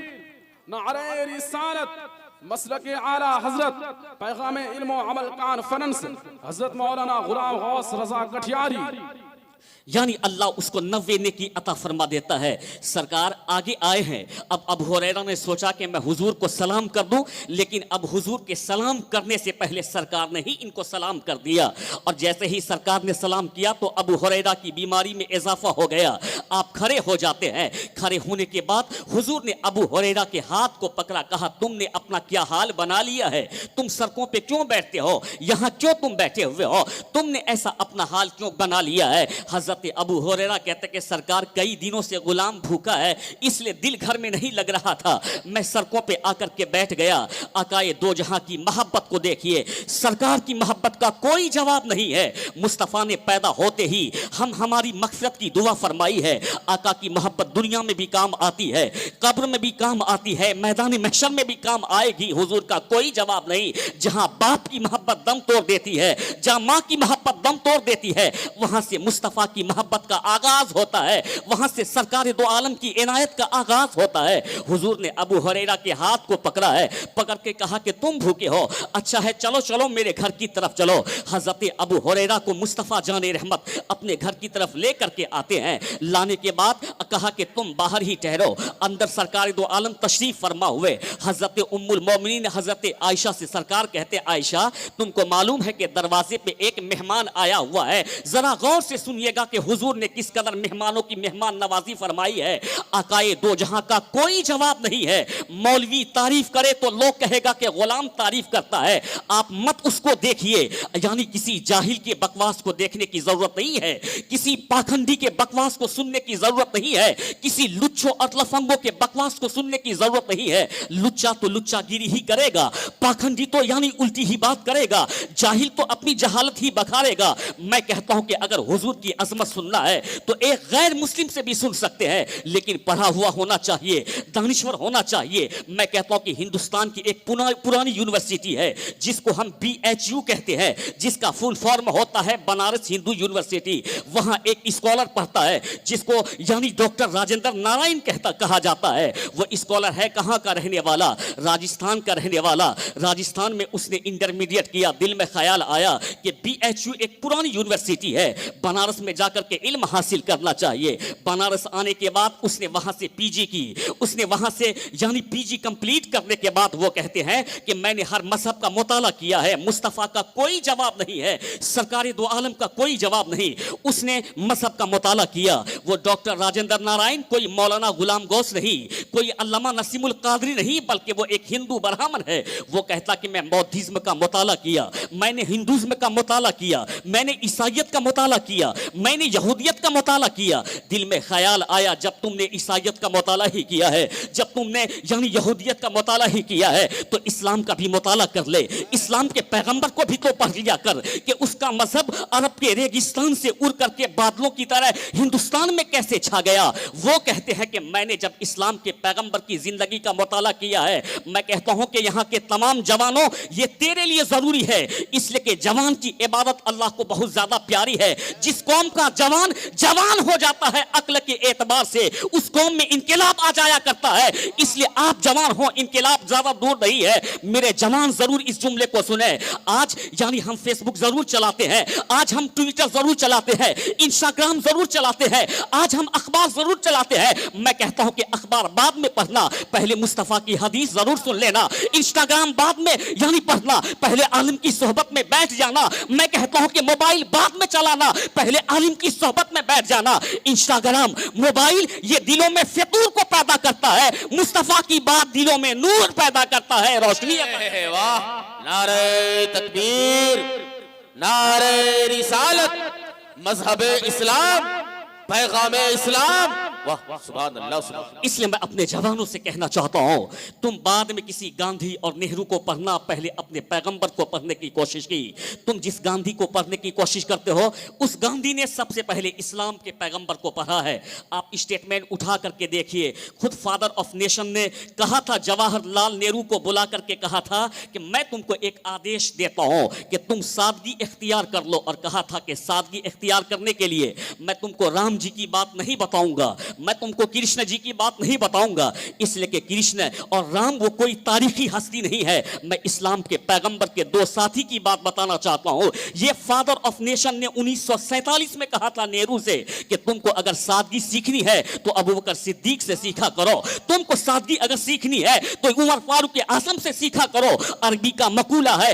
नारे रिसालत, मसलके आला हजरत पैगाम इल्म व अमल कॉन्फ्रेंस हजरत मौलाना गुलाम गौस रजा कठियारी, यानी अल्लाह उसको 90 नेकी अता फरमा देता है। सरकार आगे आए हैं। अब अबू हुरैरा ने सोचा कि मैं हुजूर को सलाम कर दूं, लेकिन अब हुजूर के सलाम करने से पहले सरकार ने ही इनको सलाम कर दिया, और जैसे ही सरकार ने सलाम किया तो अबू हुरैरा की बीमारी में इजाफा हो गया। आप खड़े हो जाते हैं। खड़े होने के बाद हुजूर ने अबू हुरैरा के हाथ को पकड़ा, कहा तुमने अपना क्या हाल बना लिया है, तुम सड़कों पे क्यों बैठते हो, यहाँ क्यों तुम बैठे हुए हो, तुमने ऐसा अपना हाल क्यों बना लिया है। हजरत अबू हुरैरा कहते कि सरकार कई दिनों से गुलाम भूखा है, इसलिए दिल घर में नहीं लग रहा था, मैं सड़कों पे आकर के बैठ गया। आकाए दो जहां की मोहब्बत को देखिए, सरकार की मोहब्बत का कोई जवाब नहीं है। मुस्तफ़ा ने पैदा होते ही हमारी मग़फ़िरत की दुआ फरमाई है। आका की मोहब्बत दुनिया में भी काम आती है, कब्र में भी काम आती है, मैदान महशर में भी काम आएगी। हुजूर का कोई जवाब नहीं। जहां बाप की मोहब्बत दम तोड़ देती है, जहां माँ की मोहब्बत दम तोड़ देती है, वहां से मुस्तफ़ा की मोहब्बत का आगाज होता है, वहां से सरकार दो आलम की इनायत का आगाज होता है। हुजूर ने अबू हुरैरा के हाथ को पकड़ा है, पकड़ के कहा कि तुम भूखे हो, अच्छा है चलो चलो मेरे घर की तरफ चलो। हजरत अबू हुरैरा को मुस्तफ़ा जाने रहमत अपने घर की तरफ लेकर के आते हैं। लाने के बाद कहा कि तुम बाहर ही ठहरो, अंदर सरकार दो आलम तशरीफ फरमा हुए। हजरत उम्मुल मोमिनीन हजरत आयशा से सरकार कहते, आयशा तुमको मालूम है कि दरवाजे पे एक मेहमान आया हुआ है, जरा गौर से सुनिएगा कि हुजूर ने किस कदर मेहमानों की मेहमान नवाजी फरमाई है। आकाए दो जहां का कोई जवाब नहीं है। मौलवी तारीफ करे तो लोग कहेगा कि गुलाम तारीफ करता है, आप मत उसको देखिए। यानी किसी जाहिल के बकवास को देखने की जरूरत नहीं है, किसी पाखंडी के बकवास को सुनने की जरूरत नहीं है, किसी लुच्चों और लफंगों के बकवास को सुनने की जरूरत नहीं है। लुच्चा तो लुच्चागिरी ही करेगा, पाखंडी तो यानी उल्टी ही बात करेगा, जाहिल तो अपनी जहालत ही बखारेगा। मैं कहता हूं कि अगर हुजूर की अजमत सुनना है तो एक गैर मुस्लिम से भी सुन सकते हैं, लेकिन पढ़ा हुआ होना चाहिए, दानिश्वर होना चाहिए। मैं कहता हूं कि हिंदुस्तान की एक पुरानी यूनिवर्सिटी है जिसको हम BHU कहते हैं, जिसका फुल फॉर्म होता है बनारस हिंदू यूनिवर्सिटी। वहां एक स्कॉलर पढ़ता है जिसको यानी डॉक्टर राजेंद्र नारायण कहा जाता है। वो स्कॉलर है कहां का रहने वाला, राजस्थान का रहने वाला। राजस्थान में उसने इंटरमीडिएट किया। दिल में ख्याल आया कि BHU एक पुरानी यूनिवर्सिटी है, बनारस में जाकर के इल्म हासिल करना चाहिए। बनारस आने के बाद उसने वहां से PG की। उसने वहां से यानी PG कंप्लीट करने के बाद वो कहते हैं कि मैंने हर मजहब का मुताला किया है, मुस्तफ़ा का कोई जवाब नहीं है, सरकार दो आलम का कोई जवाब नहीं। उसने मजहब का मुताला किया। वो डॉक्टर राजेंद्र नारायण कोई मौलाना गुलाम गौस नहीं, कोई अल्लामा नसीमुल कादरी नहीं, बल्कि वो एक हिंदू ब्राह्मण है। वो कहता कि मैं बौद्धिज्म का मुताला किया, मैंने हिंदुज्म का मुताला किया, मैंने ईसाइयत का मुताला किया, मैंने यहूदियत का मुताला किया। दिल में ख्याल आया जब तुमने ईसाइयत का मुताला ही किया है, जब तुमने यानी यहूदियत का मुताला ही किया है, तो इस्लाम का भी मुताला कर ले। इस्लाम के पैगंबर को भी तो पढ़ लिया कर कि उसका मजहब अरब के रेगिस्तान से उड़ करके बादलों की तरह हिंदुस्तान में कैसे छा गया। वो कहते हैं कि मैंने जब इस्लाम के पैगंबर की जिंदगी का मुताला किया है, मैं कहता हूं कि यहाँ के तमाम जवानों ये तेरे लिए जरूरी है, इसलिए कि जवान की इबादत अल्लाह को बहुत ज्यादा प्यारी है। जिस कौम का जवान जवान हो जाता है अक्ल के एतबार से, उस कौम में इनकलाब आ जाया करता है। इसलिए आप जवान हो, इनकलाब ज्यादा दूर नहीं है। मेरे जवान जरूर इस जुमले को सुने। आज यानी हम फेसबुक जरूर चलाते हैं, आज हम ट्विटर जरूर चलाते हैं, इंस्टाग्राम जरूर चलाते हैं, आज हम अखबार जरूर चलाते हैं। मैं कहता हूं कि अखबार बाद में पढ़ना, पहले मुस्तफा की हदीस जरूर सुन लेना। इंस्टाग्राम बाद में यानी पढ़ना, पहले आलिम की सोहबत में बैठ जाना। मैं कहता हूं कि मोबाइल बाद में चलाना, पहले आलिम की सोहबत में बैठ जाना। इंस्टाग्राम मोबाइल ये दिलों में फितूर को पैदा करता है, मुस्तफा की बात दिलों में नूर पैदा करता है, रोशनी। वाह, नारे तकबीर, नारे रिसालत, मजहब इस्लाम, पैगाम इस्लाम, वाह सुभान अल्लाह सुभान अल्लाह। इसलिए मैं अपने जवानों से कहना चाहता हूं, तुम बाद में किसी गांधी और नेहरू को पढ़ना, पहले अपने पैगंबर को पढ़ने की कोशिश की। तुम जिस गांधी को पढ़ने की कोशिश करते हो, उस गांधी ने सबसे पहले इस्लाम के पैगंबर को पढ़ा है। आप स्टेटमेंट उठा करके देखिए, खुद फादर ऑफ नेशन ने कहा था, जवाहरलाल नेहरू को बुला करके कहा था कि मैं तुमको एक आदेश देता हूं कि तुम सादगी इख्तियार कर लो, और कहा था कि सादगी इख्तियार करने के लिए मैं तुमको राम जी की बात नहीं बताऊंगा, मैं तुमको कृष्ण जी की बात नहीं बताऊंगा, इसलिए कि कृष्ण और राम वो कोई तारीखी हस्ती नहीं है। मैं इस्लाम के पैगंबर के दो साथी की बात बताना चाहता हूं। ये फादर ऑफ नेशन ने 1947 में कहा था नेहरू से कि तुमको अगर सादगी सीखनी है तो अबू बकर सिद्दीक से सीखा करो, तुमको सादगी अगर सीखनी है तो उमर फारूक के आजम से सीखा करो। अरबी का मकूला है,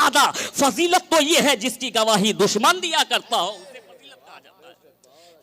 आदा, फजीलत तो ये है जिसकी गवाही दुश्मन दिया करता हो, उसे फजीलत कहा जाता है।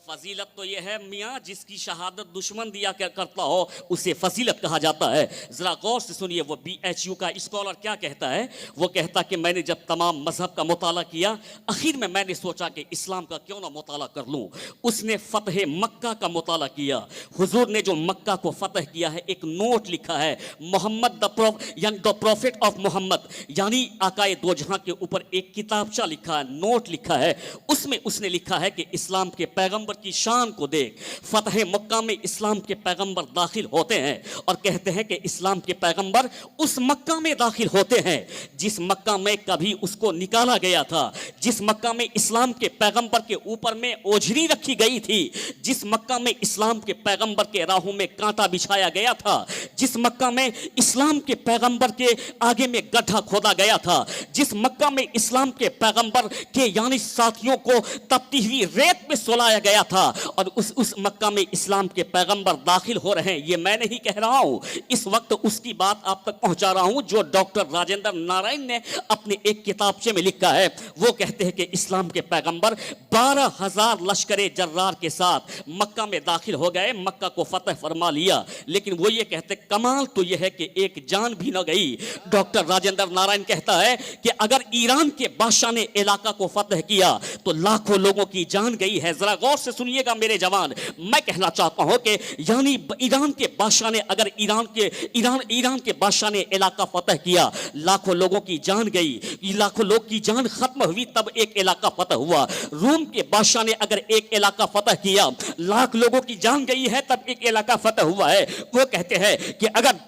फजीलत तो ये है मियाँ जिसकी शहादत दुश्मन दिया करता हो, उसे फजीलत कहा जाता है। जरा गौर से सुनिए, वो BHU का स्कॉलर क्या कहता है। वो कहता कि मैंने जब तमाम मजहब का मुताला किया, आखिर में मैंने सोचा कि इस्लाम का क्यों ना मुताला कर लूँ। उसने फतह मक्का का मुताला किया। हुजूर ने जो मक्का को फतह किया है, एक नोट लिखा है, Muhammad the prophet of Muhammad, यानी आकाए दो जहां के ऊपर एक किताबचा लिखा है, नोट लिखा है। उसमें उसने लिखा है कि इस्लाम के पैगंबर की शान को देख। फतह मक्का में इस्लाम के पैगंबर दाखिल होते हैं और कहते हैं कि इस्लाम के पैगंबर उस मक्का में दाखिल होते हैं जिस मक्का में कभी उसको निकाला गया था, जिस मक्का में इस्लाम के पैगंबर के ऊपर में ओझरी रखी गई थी, जिस मक्का में इस्लाम के पैगंबर के राहों में कांटा बिछाया गया था, जिस मक्का में इस्लाम के पैगंबर के आगे में गड्ढा खोदा गया था, जिस मक्का में इस्लाम के पैगंबर के यानी साथियों को तपती हुई रेत में सुलाया गया था, और उस मक्का में इस्लाम के पैगंबर दाखिल हो रहे हैं। ये मैं नहीं कह रहा हूं, इस वक्त उसकी बात आप तक पहुंचा रहा हूं जो डॉक्टर राजेंद्र नारायण ने अपने एक किताबचे में लिखा है। वो कहते हैं कि इस्लाम के पैगंबर 12,000 लश्करे जर्रार के साथ मक्का में दाखिल हो गए, मक्का को फतह फरमा लिया। लेकिन वो ये कहते कमाल तो ये है कि एक जान भी न गई। डॉक्टर राजेंद्र नारायण कहता है कि अगर ईरान के बादशाह ने इलाका को फतह किया तो लाखों लोगों की जान गई है। जरा गौर से सुनिएगा मेरे जवान, मैं कहना चाहता हूं कि यानी ईरान के बादशाह ने अगर ईरान के बादशाह ने इलाका फतह किया, लाखों लोगों की जान गई, लाखों लोग की जान खत्म हुई, तब एक इलाका फतह हुआ। रूम के बादशाह ने अगर एक इलाका फतह किया, लाख लोगों की जान गई है, तब एक इलाका फतह हुआ है। वो कहते हैं कि अगर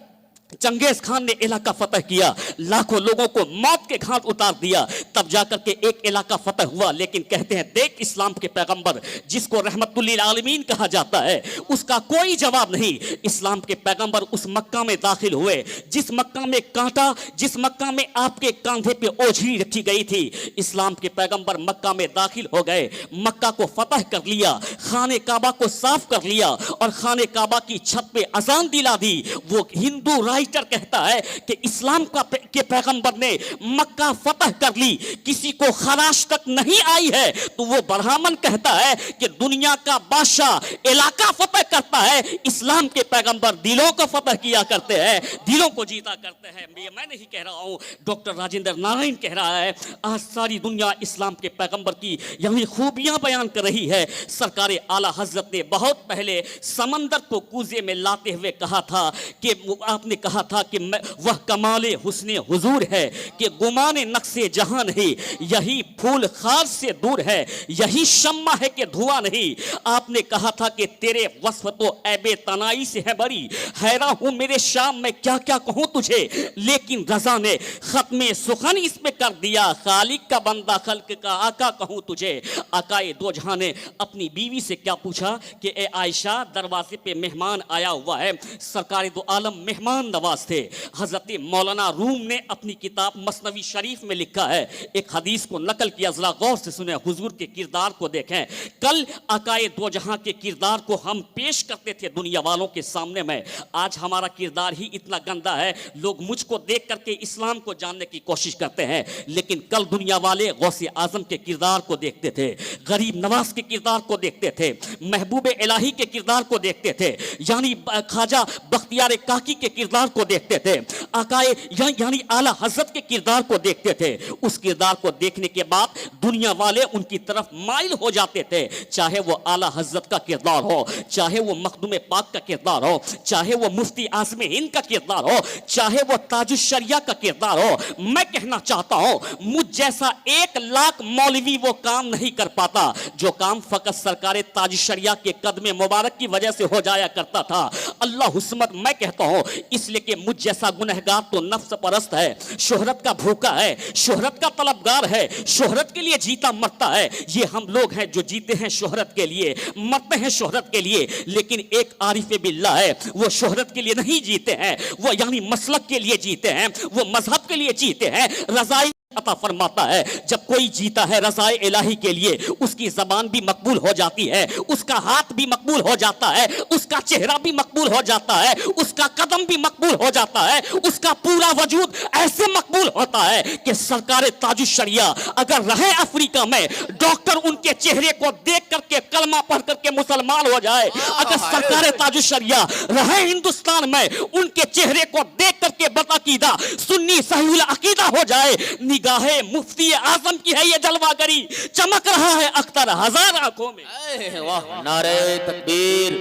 चंगेज खान ने इलाका फतह किया, लाखों लोगों को मौत के घाट उतार दिया, तब जाकर के एक इलाका फतह हुआ। लेकिन कहते हैं देख इस्लाम के पैगंबर जिसको रहमतुल्लिल आलमीन कहा जाता है, उसका कोई जवाब नहीं। इस्लाम के पैगंबर उस मक्का में दाखिल हुए जिस मक्का में कांटा, जिस मक्का में आपके कंधे पे ओझरी रखी गई थी। इस्लाम के पैगंबर मक्का में दाखिल हो गए, मक्का को फतह कर लिया, खाने काबा को साफ कर लिया और खाने काबा की छत पे अजान दिला दी। वो हिंदू राइटर कहता है कि इस्लाम के पैगंबर ने मक्का फतह कर ली, किसी को खराश तक नहीं आई है। तो वो ब्राह्मण कहता है कि दुनिया का बादशाह इलाका फतह करता है, इस्लाम के पैगंबर दिलों को फतह किया करते हैं, दिलों को जीता करते हैं। मैं नहीं कह रहा हूं, डॉक्टर राजेंद्र नारायण कह रहा है। आज सारी दुनिया इस्लाम के पैगंबर की यही खूबियां बयान कर रही है। सरकार आला हजरत ने बहुत पहले समंदर को कूजे में लाते हुए कहा था कि आपने कहा था कि वह कमाले हुस्ने हुजूर है कि गुमाने नक्शे जहां नहीं, यही फूल खार से दूर है, यही शम्मा है कि धुआं नहीं। आपने कहा था कि तेरे वस्फ तो ऐबे तनाई से है बरी, हैरान हूं मेरे शाम में क्या क्या कहूं तुझे। लेकिन रजा ने खत्मे सुखन इसमें कर दिया, खालिक का बंदा खल्क का आका कहूं तुझे। आकाए दो जहां ने अपनी बीवी से क्या पूछा कि ए आयशा दरवाजे पे मेहमान आया हुआ है। सरकार दो आलम मेहमान नवाज थे। हजरत मौलाना रूम ने अपनी किताब मसनवी शरीफ में लिखा है, एक हदीस को नकल किया, जरा गौर से सुने, हुजूर के किरदार को देखें। कल आकाए दो जहां के किरदार को हम पेश करते थे दुनिया वालों के सामने में, आज हमारा किरदार ही इतना गंदा है, लोग मुझको देख करके इस्लाम को जानने की कोशिश करते हैं। लेकिन कल दुनिया वाले गौसे आजम के किरदार को देखते थे, गरीब नवाज के किरदार को देखते थे, महबूब इलाही के किरदार को देखते थे, यानी ख्वाजा बख्तियार काकी के किरदार को देखते थे। आकाए यानी आला हजरत के किरदार को देखते थे, उस किरदार को देखने के बाद दुनिया वाले उनकी तरफ माइल हो जाते थे। चाहे वो आला हजरत का किरदार हो, चाहे वो मखदूम पाक का किरदार हो, चाहे वो मुफ्ती आज़म हिंद का किरदार हो, चाहे वो ताजुश शरिया का किरदार हो। मैं कहना चाहता हूं मुझ जैसा 1 लाख मौलवी वो काम नहीं कर पाता जो काम फकत सरकार ताजुश शरिया के कदम मुबारक की वजह से हो जाया करता था। अल्लाह हुस्मत मैं कहता हूं इसलिए कि मुझ जैसा गुनहगार तो नफ्स परस्त है, शोहरत का भूखा है, शोहरत का तलबगार है, शोहरत के लिए जीता मरता है। ये हम लोग हैं जो जीते हैं शोहरत के लिए, मरते हैं शोहरत के लिए। लेकिन एक आरिफ बिल्लाह है, वो शोहरत के लिए नहीं जीते हैं, वो यानी मसलक के लिए जीते हैं, वो मजहब के लिए जीते हैं। रज़ाई अता फरमाता है जब कोई जीता है रज़ाए इलाही के लिए, उसकी जबान भी मकबूल हो जाती है, उसका हाथ भी मकबूल हो जाता है, उसका चेहरा भी मकबूल हो जाता है, उसका कदम भी मकबूल हो जाता है, उसका पूरा वजूद ऐसे मकबूल होता है कि सरकार ताजुश शरिया अगर रहे अफ्रीका में, डॉक्टर उनके चेहरे को देख करके कलमा पढ़ करके मुसलमान हो जाए। अगर सरकार ताजुश शरिया रहे हिंदुस्तान में, उनके चेहरे को देख करके बदअकीदा सुन्नी सहीउल अकीदा हो जाए। निगाहे मुफ्ती आजम की है ये जलवागरी, चमक रहा है अख्तर हजार आंखों में। वाह, नारे तकबीर,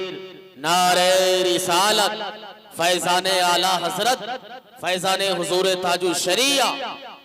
नारे रिसालत, फैजाने आला हजरत, फैजाने हुजूर ताजुश शरिया,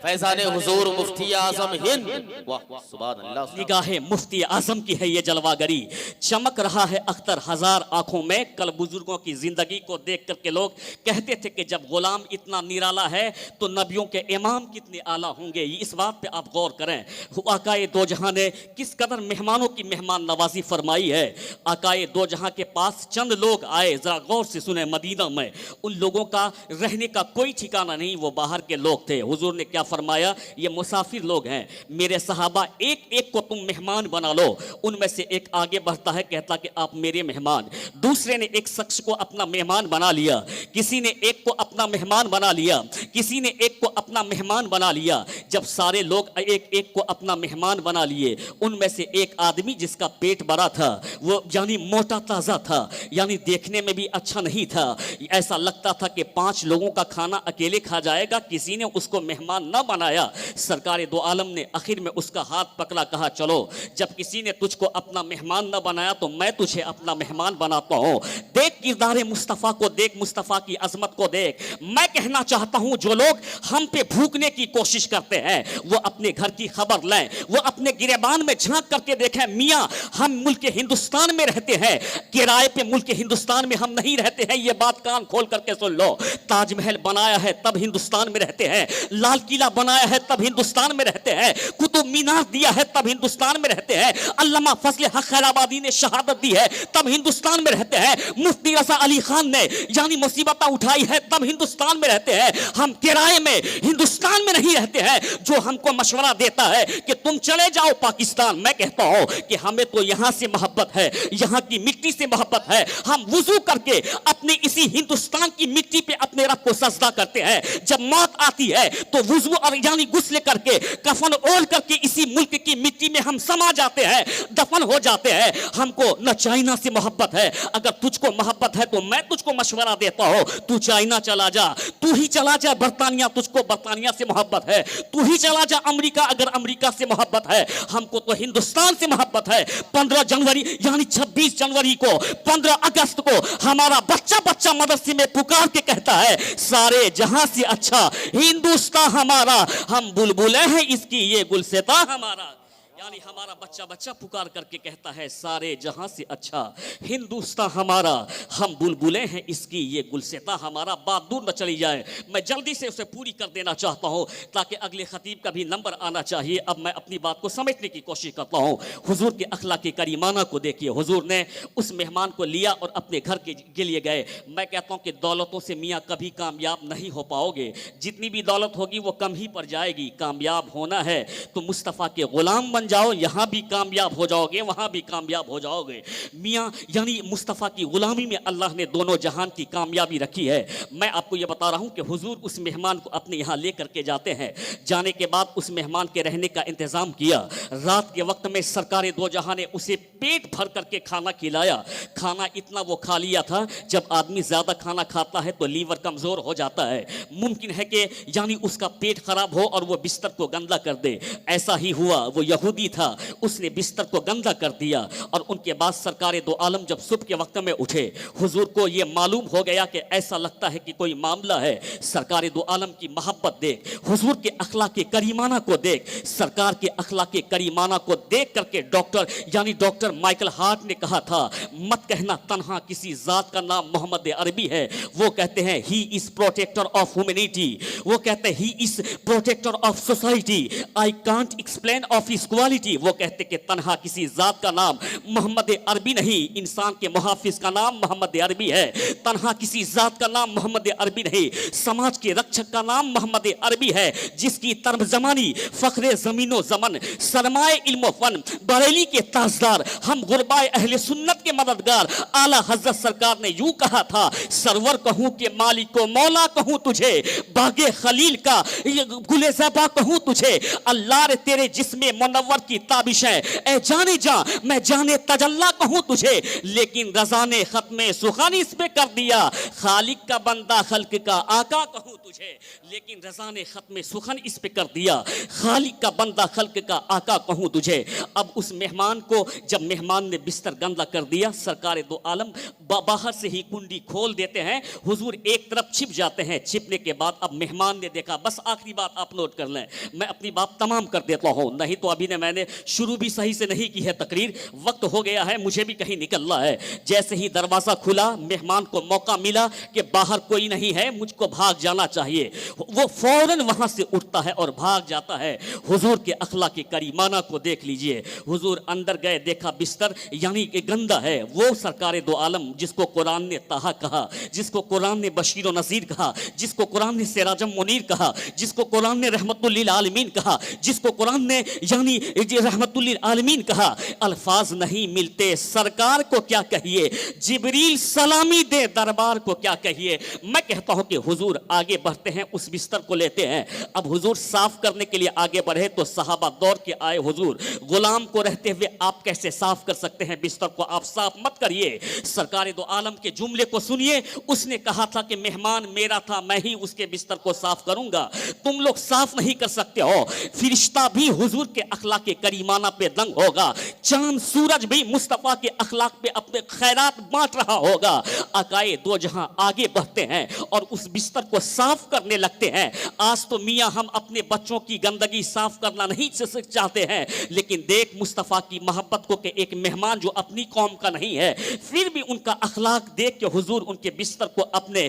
फैजाने हुजूर मुफ्ती आजम हिंद। वाह सुभान अल्लाह। निगाहे मुफ्ती आजम की है ये जलवागरी, चमक रहा है अख्तर हजार आंखों में। कल बुजुर्गों की जिंदगी को देख करके लोग कहते थे कि जब गुलाम इतना निराला है तो नबियों के इमाम कितने आला होंगे। इस बात पे आप गौर करें, आकाए दो जहां ने किस कदर मेहमानों की मेहमान नवाजी फरमाई है। आकाए दो जहां के पास चंद लोग आए, जरा गौर से सुने, मदीना में उन लोगों का रहने का कोई ठिकाना नहीं, वो बाहर के लोग थे। हुजूर ने क्या फरमाया, ये मुसाफिर लोग हैं, मेरे सहाबा एक एक को तुम मेहमान बना लो। उनमें से एक आगे बढ़ता है, कहता कि आप मेरे मेहमान। दूसरे ने एक शख्स को अपना मेहमान बना लिया, किसी ने एक को अपना मेहमान बना लिया, किसी ने एक को अपना मेहमान बना लिया। जब सारे लोग एक एक को अपना मेहमान बना लिए, उनमें से एक आदमी जिसका पेट बड़ा था, वो यानी मोटा ताजा था, यानी देखने में भी अच्छा नहीं था, ऐसा लगता था कि 5 लोगों का खाना अकेले खा जाएगा। किसी ने उसको मेहमान न बनाया। सरकार दो आलम ने आखिर में उसका हाथ पकड़ा, कहा चलो जब किसी ने तुझको अपना मेहमान न बनाया तो मैं तुझे अपना मेहमान बनाता हूं। देख किरदार मुस्तफ़ा को देख, मुस्तफ़ा की अजमत को देख। मैं कहना चाहता हूं जो लोग हम पे भूकने की कोशिश करते हैं वो अपने घर की खबर लें, वो अपने गिरेबान में झांक करके देखें, मियां हम मुल्क हिंदुस्तान में रहते हैं, किराए पे मुल्क हिंदुस्तान में हम नहीं रहते हैं। ये बात कान खोल करके सुन लो। ताजमहल बनाया है तब हिंदुस्तान में रहते हैं, लाल किला बनाया है तब हिंदुस्तान में रहते हैं, कुतुब मीनार दिया है तब हिंदुस्तान में रहते हैं, अल्लामा फजल हक खैराबादी ने शहादत दी है तब हिंदुस्तान में रहते हैं, मुफ्ती रजा अली खान ने यानी मुसीबत उठाई है तब हिंदुस्तान में रहते हैं। हम किराए में हिंदुस्तान में नहीं रहते हैं। जो हमको मशवरा देता है कि तुम चले जाओ पाकिस्तान, मैं कहता हूं कि हमें तो यहां से मोहब्बत है, यहां की मिट्टी से मोहब्बत है। हम वुजू करके अपने इसी हिंदुस्तान की मिट्टी पे अपने रब को सजदा करते हैं। जब मौत आती है तो वुजू और यानी गुस्ल करके कफन ओढ़ करके इसी मुल्क की मिट्टी में हम समा जाते हैं, दफन हो जाते हैं। हमको न चाइना से मोहब्बत है, अगर तुझको मोहब्बत है तो मैं तुझको मशवरा देता हूं, तू चाइना चला जा, तू ही चला जा बर्तानिया, तुझको बर्तानिया से मोहब्बत है, तू ही चला जा अमेरिका अगर अमेरिका से मोहब्बत है। हमको तो हिंदुस्तान से मोहब्बत है। 15 जनवरी यानी 26 जनवरी को, 15 अगस्त को हमारा बच्चा बच्चा मदरसे में पुकार के कहता है सारे जहां से अच्छा हिंदुस्तान हमारा, हम बुलबुलें हैं इसकी ये गुलसेता हमारा। यानी हमारा बच्चा बच्चा पुकार करके कहता है सारे जहां से अच्छा हिंदुस्तान हमारा, हम बुलबुलें हैं इसकी ये गुलसेता हमारा। बात दूर न चली जाए, मैं जल्दी से उसे पूरी कर देना चाहता हूं ताकि अगले खतीब का भी नंबर आना चाहिए। अब मैं अपनी बात को समझने की कोशिश करता हूं। हुजूर के अखलाक करीमाना को देखिए, हुजूर ने उस मेहमान को लिया और अपने घर के लिए गए। मैं कहता हूं कि दौलतों से मियाँ कभी कामयाब नहीं हो पाओगे, जितनी भी दौलत होगी वो कम ही पड़ जाएगी। कामयाब होना है तो मुस्तफ़ा के गुलाम बन जाओ, यहाँ भी कामयाब हो जाओगे, वहाँ भी कामयाब हो जाओगे। मियाँ यानी मुस्तफ़ा की गुलामी में अल्लाह ने दोनों जहान की कामयाबी रखी है। मैं आपको ये बता रहा हूँ कि हुजूर उस मेहमान को अपने यहाँ ले करके जाते हैं। जाने के बाद उस मेहमान के रहने का इंतज़ाम किया। रात के वक्त में सरकार दो जहां ने उसे पेट भर करके खाना खिलाया। खाना इतना वो खा लिया था, जब आदमी ज़्यादा खाना खाता है तो लीवर कमज़ोर हो जाता है, मुमकिन है कि यानी उसका पेट खराब हो और वो बिस्तर को गंदा कर दे। ऐसा ही हुआ, वो यहूदी था, उसने बिस्तर को गंदा कर दिया। और उनके बाद सरकार दो आलम जब सुबह के वक्त में उठे, हुजूर को ये मालूम हो गया कि ऐसा लगता है कि कोई मामला है। सरकार दो आलम की मोहब्बत देख, हुजूर के अखलाक करीमाना को देख, सरकार के अखलाक करीमाना को देख करके डॉक्टर यानी डॉक्टर माइकल हार्ट ने कहा था, मत कहना तन्हा किसी जात का नाम मोहम्मद अरबी है। वो कहते हैं he is protector of humanity, वो कहते हैं he is protector of society, I can't explain of his quality. वो कहते कि तन्हा किसी जात का नाम मोहम्मद अरबी नहीं, इंसान के मुहाफिज का नाम मोहम्मद अरबी है। तन्हा किसी जात का नाम मोहम्मद अरबी नहीं, समाज के रक्षक का नाम मोहम्मद अरबी है, जिसकी तरजमानी फखरे जमीनो जमन, सरमाए इल्म फन, बरेली के ताजदार, हम गुरबाए अहले सुन्नत के मददगार। आला हजरत सरकार ने यूं कहा था, सरवर कहूं कि मालिक को मौला कहूं तुझे, बागे खलील का गुले ज़बा कहूं तुझे, अल्लाह रे तेरे जिस्मे मुनव्वर की ताबिश है, ए जाने जा मैं जाने तजल्ला कहूं तुझे। लेकिन रज़ा ने खत्मे सुखानी इस पे कर दिया, खालिक का बंदा खल्क का आका कहूं तुझे। लेकिन रज़ा ने खत्मे सुखन इस पे कर दिया, खालिक का बंदा खल्क का आका कहूं तुझे। अब उस मेहमान को जब मेहमान ने बिस्तर गंदा कर दिया, सरकार दो आलम बाहर से ही कुंडी खोल देते हैं, हुजूर एक तरफ छिप जाते हैं। छिपने के बाद अब मेहमान ने देखा, बस आखिरी बात आप नोट कर लें, मैं अपनी बात तमाम कर देता हूं, नहीं तो अभी ने मैंने शुरू भी सही से नहीं की है तकरीर, वक्त हो गया है, मुझे भी कहीं निकलना है। जैसे ही दरवाजा खुला, मेहमान को मौका मिला कि बाहर कोई नहीं है, मुझको भाग जाना चाहिए, वो फौरन वहां से उठता है और भाग जाता है। हुजूर के अखलाक करीमाना को देख लीजिए, हुजूर अंदर गए, देखा बिस्तर यानी कि गंदा है। वो सरकार दो आलम जिसको कुरान ने ताहा कहा, जिसको कुरान ने बशीर व नज़ीर कहा, जिसको कुरान ने सिराजम मुनीर कहा, जिसको कुरान ने रहमतुल लिल आलमीन कहा, जिसको कुरान ने यानी रहमतुल लिल आलमीन कहा, अल्फाज नहीं मिलते सरकार को क्या कहिए, जिब्रील सलामी दे दरबार को क्या कहिए। मैं कहता हूं कि हुजूर आगे बढ़ते हैं, उस बिस्तर को लेते हैं। अब हुजूर साफ करने के लिए आगे बढ़े तो सहाबा दौड़ के आए, हुजूर गुलाम को रहते हुए आप कैसे साफ कर सकते हैं, बिस्तर को आप साफ मत करिए। सरकार दो आलम के जुमले को सुनिए, उसने कहा था कि मेहमान मेरा था, मैं ही उसके बिस्तर को साफ करूंगा, तुम लोग साफ नहीं कर सकते हो। फिरिश्ता भी हुजूर के अखलाक करीमाना पे दंग होगा, चांद सूरज भी मुस्तफा के अखलाक पे अपने खैरात बांट रहा होगा। अकाए दो जहां आगे बढ़ते हैं और उस बिस्तर को साफ करने लगते हैं। आज तो मियां हम अपने बच्चों की गंदगी साफ करना नहीं चाहते हैं, लेकिन देख मुस्तफा की मोहब्बत को कि एक मेहमान जो अपनी कौम का नहीं है, फिर भी उनका अखलाक देख के हुजूर उनके बिस्तर को अपने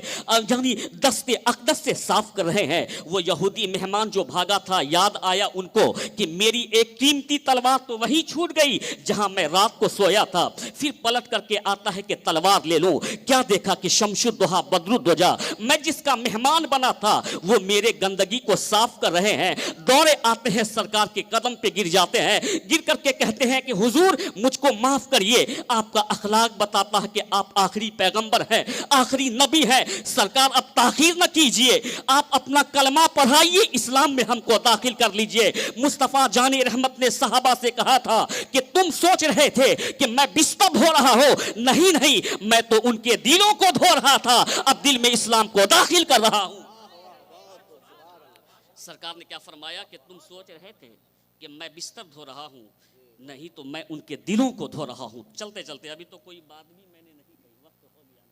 यानी दस्ते अक़दस से साफ कर रहे हैं। वो यहूदी मेहमान जो भागा था, याद आया उनको कि मेरी एक कीमती तलवार तो वहीं छूट गई जहां मैं रात को सोया था। फिर पलट करके आता है कि तलवार ले लूं, क्या देखा कि शमशुद्दोहा बदरुद्दोजा, मैं जिसका मेहमान बना था वो मेरे गंदगी को साफ कर रहे हैं। दौड़े आते हैं, सरकार के कदम पे गिर जाते हैं, गिर करके कहते हैं कि हुजूर मुझको माफ करिए, आपका अखलाक बताता है कि आप आखिरी पैगंबर हैं, आखिरी नबी हैं। सरकार अब ताखीर न कीजिए, आप अपना कलमा पढ़ाइए, इस्लाम में हमको दाखिल कर लीजिए। मुस्तफा जाने रहमत ने सहाबा से कहा था कि तुम सोच रहे थे कि मैं बिस्तर धो रहा हूं, नहीं नहीं, मैं तो उनके दिलों को धो रहा था, अब दिल में इस्लाम को दाखिल कर रहा हूं। सरकार ने क्या फरमाया कि तुम सोच रहे थे कि मैं बिस्तर धो रहा हूं, नहीं तो मैं उनके दिलों को धो रहा हूं। चलते चलते, अभी तो कोई बात भी मैंने नहीं कही, वक्त हो गया,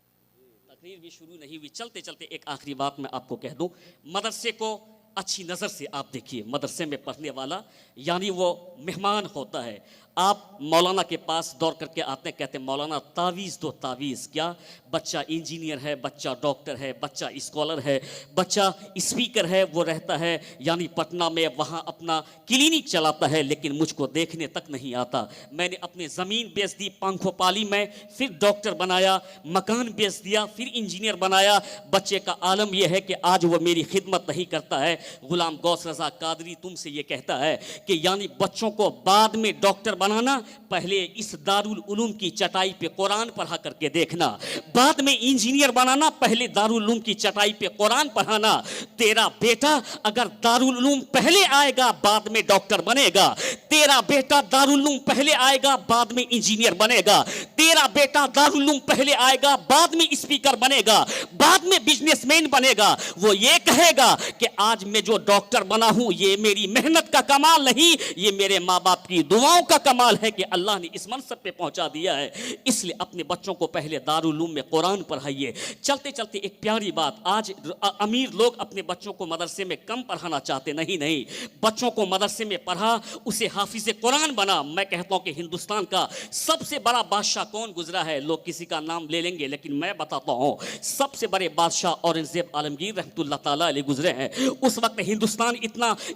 तकरीर भी शुरू नहीं हुई। चलते चलते एक आखिरी बात मैं आपको कह दूं, मदरसे को अच्छी नज़र से आप देखिए। मदरसे में पढ़ने वाला यानी वो मेहमान होता है, आप मौलाना के पास दौड़ करके आते हैं, कहते हैं मौलाना तावीज़ दो तावीज़। क्या? बच्चा इंजीनियर है, बच्चा डॉक्टर है, बच्चा स्कॉलर है, बच्चा स्पीकर है, वो रहता है यानी पटना में, वहाँ अपना क्लिनिक चलाता है, लेकिन मुझको देखने तक नहीं आता। मैंने अपनी ज़मीन बेच दी पंखोपाली में, फिर डॉक्टर बनाया, मकान बेच दिया, फिर इंजीनियर बनाया। बच्चे का आलम यह है कि आज वो मेरी खिदमत नहीं करता है। गुलाम गौस रज़ा कादरी तुमसे ये कहता है कि यानी बच्चों को बाद में डॉक्टर बनाना, पहले इस दारुल उलूम की चटाई पे कुरान पढ़ा करके देखना, बाद में इंजीनियर बनाना, पहले दारुल उलूम की चटाई पे कुरान पढ़ाना। तेरा बेटा अगर दारुल उलूम पहले आएगा बाद में डॉक्टर बनेगा, तेरा बेटा दारुल उलूम पहले आएगा बाद में इंजीनियर बनेगा, तेरा बेटा दारुल उलूम पहले आएगा बाद में स्पीकर बनेगा, बाद में बिजनेसमैन बनेगा। वो ये कहेगा कि आज मैं जो डॉक्टर बना हूं ये मेरी मेहनत का कमाल नहीं, ये मेरे माँ बाप की दुआओं का कमाल है कि अल्लाह ने इस मनसब पे पहुंचा दिया है। इसलिए अपने बच्चों को पहले दारुल उलूम में कुरान पढ़ाइए। चलते चलते एक प्यारी बात, आज अमीर लोग अपने बच्चों को मदरसे में कम पढ़ाना चाहते, नहीं नहीं, बच्चों को मदरसे में पढ़ा, उसे हाफिज कुरान बना। मैं कहता हूं कि हिंदुस्तान का सबसे बड़ा बादशाह कौन गुजरा है, लोग किसी का नाम ले लेंगे लेकिन मैं बताता हूं, सबसे बड़े बादशाह औरंगजेब आलमगीर रहमतुल्लाह ताला अलैह गुजरे हैं। उस वक्त हिंदुस्तान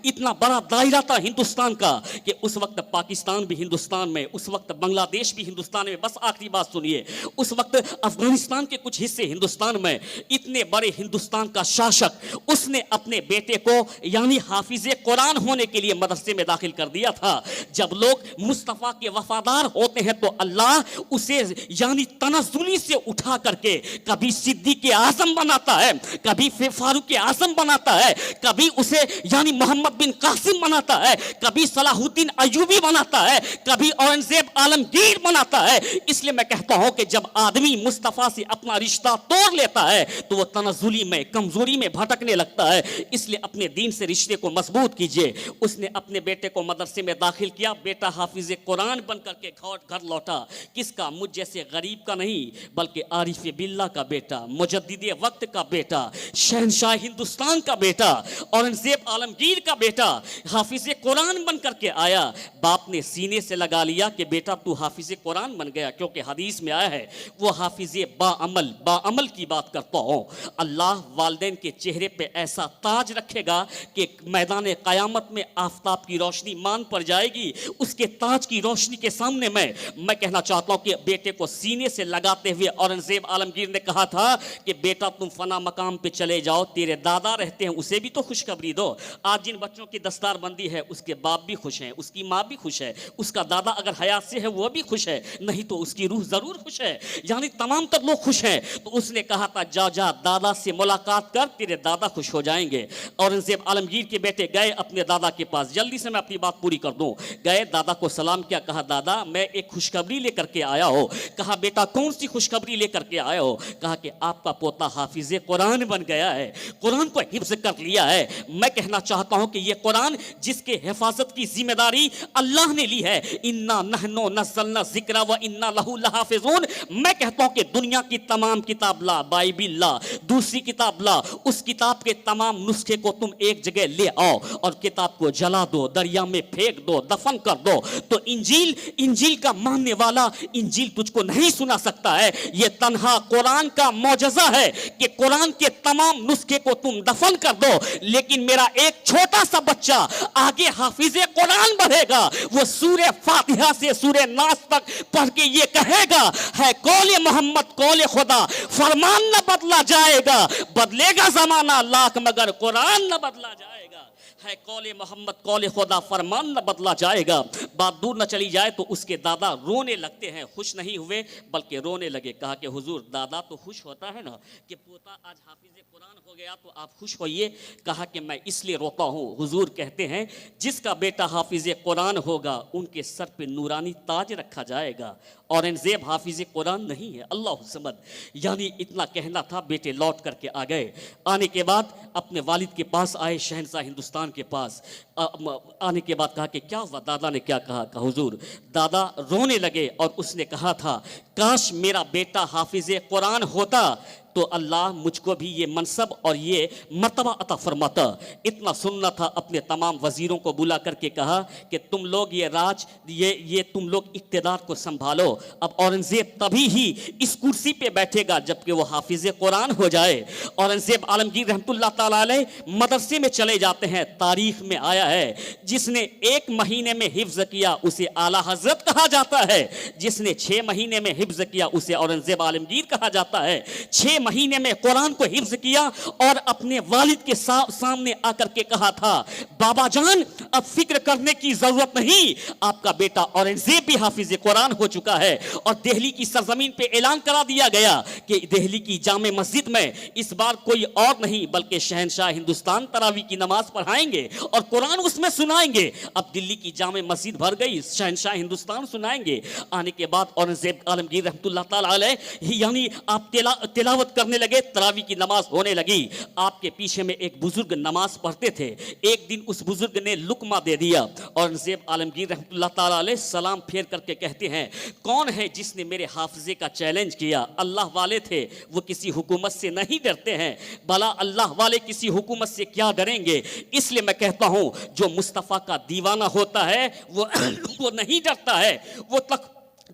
इतना बड़ा दायरा था हिंदुस्तान का कि उस वक्त पाकिस्तान भी हिंदुस्तान में, उस वक्त बांग्लादेश भी हिंदुस्तान में। बस आखिरी बात सुनिए, उस वक्त अफगानिस्तान के कुछ हिस्से हिंदुस्तान में। इतने बड़े हिंदुस्तान का शासक उसने अपने बेटे को यानी हाफिज कुरान होने के लिए मदरसे में दाखिल कर दिया था। जब लोग मुस्तफा के वफादार होते हैं तो अल्लाह उसे यानी तनज़्ज़ुली से उठा करके कभी सिद्दीक़ आज़म बनाता है, कभी फारूक आज़म बनाता है, कभी उसे यानी मोहम्मद बिन कासिम बनाता है, कभी सलाहुद्दीन अय्यूबी बनाता है, कभी औरंगजेब आलमगीर बनाता है। इसलिए मैं कहता हूं कि जब आदमी मुस्तफा से अपना रिश्ता तोड़ लेता है तो वो तनज़्ज़ुली में, कमजोरी में भटकने लगता है। इसलिए अपने दीन से रिश्ते को मजबूत कीजिए। उसने अपने बेटे को मदरसे में दाखिल किया, बेटा हाफिज कुरान बन करके घर लौटा। किसका? मुझ जैसे गरीब का नहीं, बल्कि आरिफ बिल्ला का बेटा, मुजद्दिद वक्त का बेटा, शहनशाह हिंदुस्तान का बेटा, औरंगजेब आलमगीर का बेटा हाफिज कुरान बन करके आया। बाप ने सीने से लगा लिया कि बेटा तू हाफिज कुरान बन गया, क्योंकि हदीस में आया है वो हाफिज बाअमल की बात करता हूं। अल्लाह वालिदैन के चेहरे पे ऐसा ताज रखेगा कि मैदान क़यामत में आफताब की रोशनी मान पड़ जाएगी। उसके ताज की रोशनी के सामने मैं कहना चाहता हूं कि बेटे को सीने से लगाते हुए औरंगजेब आलमगीर ने कहा था कि बेटा तुम फना मकाम पे चले जाओ, तेरे दादा रहते हैं उसे भी तो खुशखबरी दो। आज जिन बच्चों की दस्तारबंदी है उसके बाप भी खुश हैं, उसकी माँ भी खुश है, उसका दादा अगर हयात से है वो भी खुश है, नहीं तो उसकी रूह जरूर खुश है, यानी तमाम तर लोग खुश हैं। तो उसने कहा था जा दादा से मुलाकात कर, तेरे दादा खुश हो जाएंगे। औरंगजेब आलमगीर के बेटे गए अपने दादा के पास, जल्दी से मैं अपनी बात पूरी कर दूं। गए, दादा को सलाम किया, कहा दादा मैं एक खुशखबरी लेकर के आया हो। कहा बेटा कौन सी खुशखबरी लेकर के आया हो? कहा कि आपका पोता हाफिज कुरान बन गया है, कुरान को हिफ्ज कर लिया है। मैं कहना चाहता हूं कि ये कुरान जिसके हिफाजत की जिम्मेदारी अल्लाह ने ली है, इन्ना नहनु नज़्ज़लना ज़िक्रा व इन्ना लहू लहाफ़िज़ून। मैं कहता हूं कि दुनिया की तमाम किताब ला, बाइबिल ला, दूसरी किताब ला, उस किताब के तमाम नुस्खे को तुम एक जगह ले आओ और किताब को जला दो, दरिया में फेंक दो, दफन कर दो, तो इंजील का मानने वाला इंजील तुझको नहीं सुना सकता है। यह तन्हा कुरान का मौजज़ा है कि कुरान के तमाम नुस्खे को तुम दफन कर दो, लेकिन मेरा एक छोटा सा बच्चा आगे हाफिज़े कुरान बढ़ेगा, वो सूरे फातिहा से सूरे नास तक पढ़ के ये कहेगा है कौले मोहम्मद कौले खुदा, फरमान न बदला जाएगा, बदलेगा जमाना लाख मगर कुरान न बदला जाएगा। है कौले मोहम्मद कौले खुदा, फरमान न बदला जाएगा। बात दूर न चली जाए तो उसके दादा रोने लगते हैं, खुश नहीं हुए बल्कि रोने लगे। कहा कि हुजूर दादा तो खुश होता है ना कि पोता आज हाफिज़े कुरान हो गया तो आप खुश होइए। कहा कि मैं इसलिए रोता हूँ, हुजूर कहते हैं जिसका बेटा हाफिज़े कुरान होगा उनके सर पे नूरानी ताज रखा जाएगा। औरंगजेब हाफिज़े कुरान नहीं है, अल्लाह समद। यानी इतना कहना था, बेटे लौट करके आ गए। आने के बाद अपने वालिद के पास आए, शहनशाह हिंदुस्तान के पास आने के बाद कहा कि क्या हुआ? दादा ने क्या कहा? कहा हुजूर, दादा रोने लगे और उसने कहा था काश मेरा बेटा हाफिज़े कुरान होता, तो अल्लाह मुझको भी ये मनसब और ये मर्तबा अता फरमाता। इतना सुनना था, अपने तमाम वजीरों को बुला करके कहा कि तुम लोग ये राज ये तुम लोग इक़्तिदार को संभालो। अब औरंगजेब तभी ही इस कुर्सी पे बैठेगा जबकि वो हाफिज कुरान हो जाए। औरंगजेब आलमगीर रहमतुल्लाह ताला अलैह मदरसे में चले जाते हैं। तारीख में आया है जिसने 1 महीने में हिफ्ज किया उसे आला हजरत कहा जाता है, जिसने 6 महीने में हिफ्ज किया उसे औरंगजेब आलमगीर कहा जाता है। 6 महीने में कुरान को हिफ्ज किया और अपने वालिद के सामने आकर के कहा था, बाबा जान अब फिक्र करने की जरूरत नहीं, आपका बेटा औरंगजेब भी हाफिज कुरान हो चुका है। और दिल्ली की सरजमीन पे ऐलान करा दिया गया कि दिल्ली की जामे मस्जिद में इस बार कोई और नहीं बल्कि शहनशाह हिंदुस्तान तरावी की नमाज पढ़ाएंगे और कुरान उसमें सुनाएंगे। अब दिल्ली की जामे मस्जिद भर गई, शहनशाह हिंदुस्तान सुनाएंगे। आने के बाद औरंगजेब आलमगीर रहमतुल्लाह ताला अलैह यानी आप तिलावत करने लगे, तरावी की नमाज होने लगी। आपके पीछे में एक बुजुर्ग नमाज पढ़ते थे। एक दिन उस बुजुर्ग ने लुकमा दे दिया। औरंगजेब आलमगीर रहमतुल्लाह ताला अलैह सलाम फेर करके कहते हैं, कौन है जिसने मेरे हाफिजे का चैलेंज किया? अल्लाह वाले थे, वो किसी हुकूमत से नहीं डरते हैं। भला अल्लाह वाले किसी हुकूमत से क्या डरेंगे? इसलिए मैं कहता हूं जो मुस्तफ़ा का दीवाना होता है वो नहीं डरता है, वो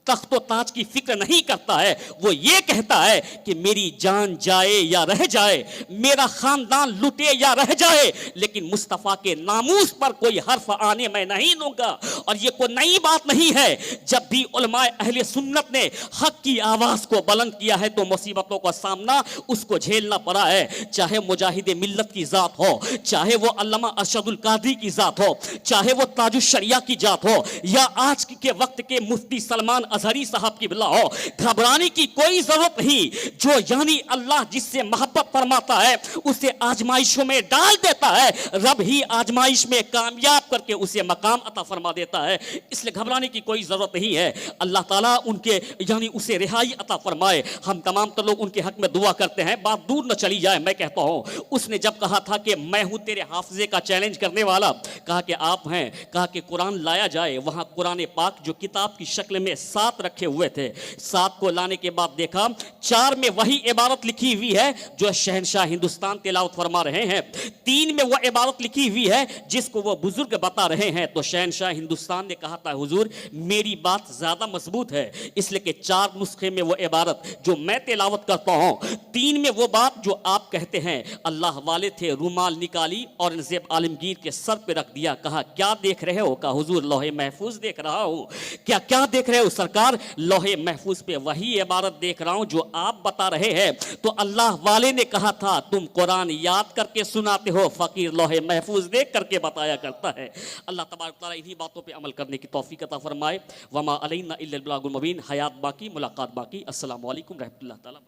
तख्त व ताज की फिक्र नहीं करता है। वो ये कहता है कि मेरी जान जाए या रह जाए, मेरा खानदान लुटे या रह जाए, लेकिन मुस्तफ़ा के नामूस पर कोई हर्फ आने मैं नहीं दूंगा। और ये कोई नई बात नहीं है। जब भी उलमाए अहले सुन्नत ने हक की आवाज़ को बुलंद किया है तो मुसीबतों का सामना उसको झेलना पड़ा है। चाहे मुजाहिद मिल्लत की ज़ात हो, चाहे वो अल्लामा अरशदुल कादरी की ज़ात हो, चाहे वो ताजुश शरिया की ज़ात हो, या आज के वक्त के मुफ्ती सलमान अजहरी साहब की बिल्ला हो, घबराने की कोई जरूरत नहीं। जो यानी अल्लाह जिससे मोहब्बत फरमाता है उसे आजमाइशों में डाल देता है, रब ही आजमाइश में कामयाब करके उसे मकाम अता फरमा देता है। इसलिए घबराने की कोई जरूरत नहीं है। अल्लाह ताला उनके यानी उसे रिहाई अता फरमाए। हम तमाम तो लोग उनके हक में दुआ करते हैं। बात दूर न चली जाए, मैं कहता हूं उसने जब कहा था कि मैं हूं तेरे हाफिजे का चैलेंज करने वाला, कहा कि आप हैं, कहा कि कुरान लाया जाए। वहां कुरान पाक जो किताब की शक्ल में 7 रखे हुए थे, 7 को लाने के बाद देखा 4 में वही इबारत लिखी हुई है जो शहनशाह हिंदुस्तान तिलावत फरमा रहे हैं, 3 में वह इबारत लिखी हुई है जिसको वो बुजुर्ग बता रहे हैं। तो शहनशाह हिंदुस्तान ने कहा था, हुजूर मेरी बात ज्यादा मजबूत है, इसलिए कि 4 नुस्खे में वो इबारत जो मैं तिलावत करता हूं, 3 में वो बात जो आप कहते हैं। अल्लाह वाले थे, रुमाल निकाली औरंगजेब आलमगीर के सर पे रख दिया। कहा क्या देख रहे हो? कहा हुजूर लौहे महफूज देख रहा हूं। क्या देख रहे हो सरकार? लौहे महफूज पे वही इबारत देख रहा हूं जो आप बता रहे हैं। तो अल्लाह वाले ने कहा था तुम कुरान याद करके सुनाते हो, फकीर लौहे महफूज देख करके बताया करता है। अल्लाह तबारक तआला इन्हीं बातों पे अमल करने की तौफीक अता फरमाए। वमा अलैना इल्लल बलागुल मुबीन। हयात बाकी, मुलाकात बाकी। अस्सलामु अलैकुम रहमतुल्लाह ताला।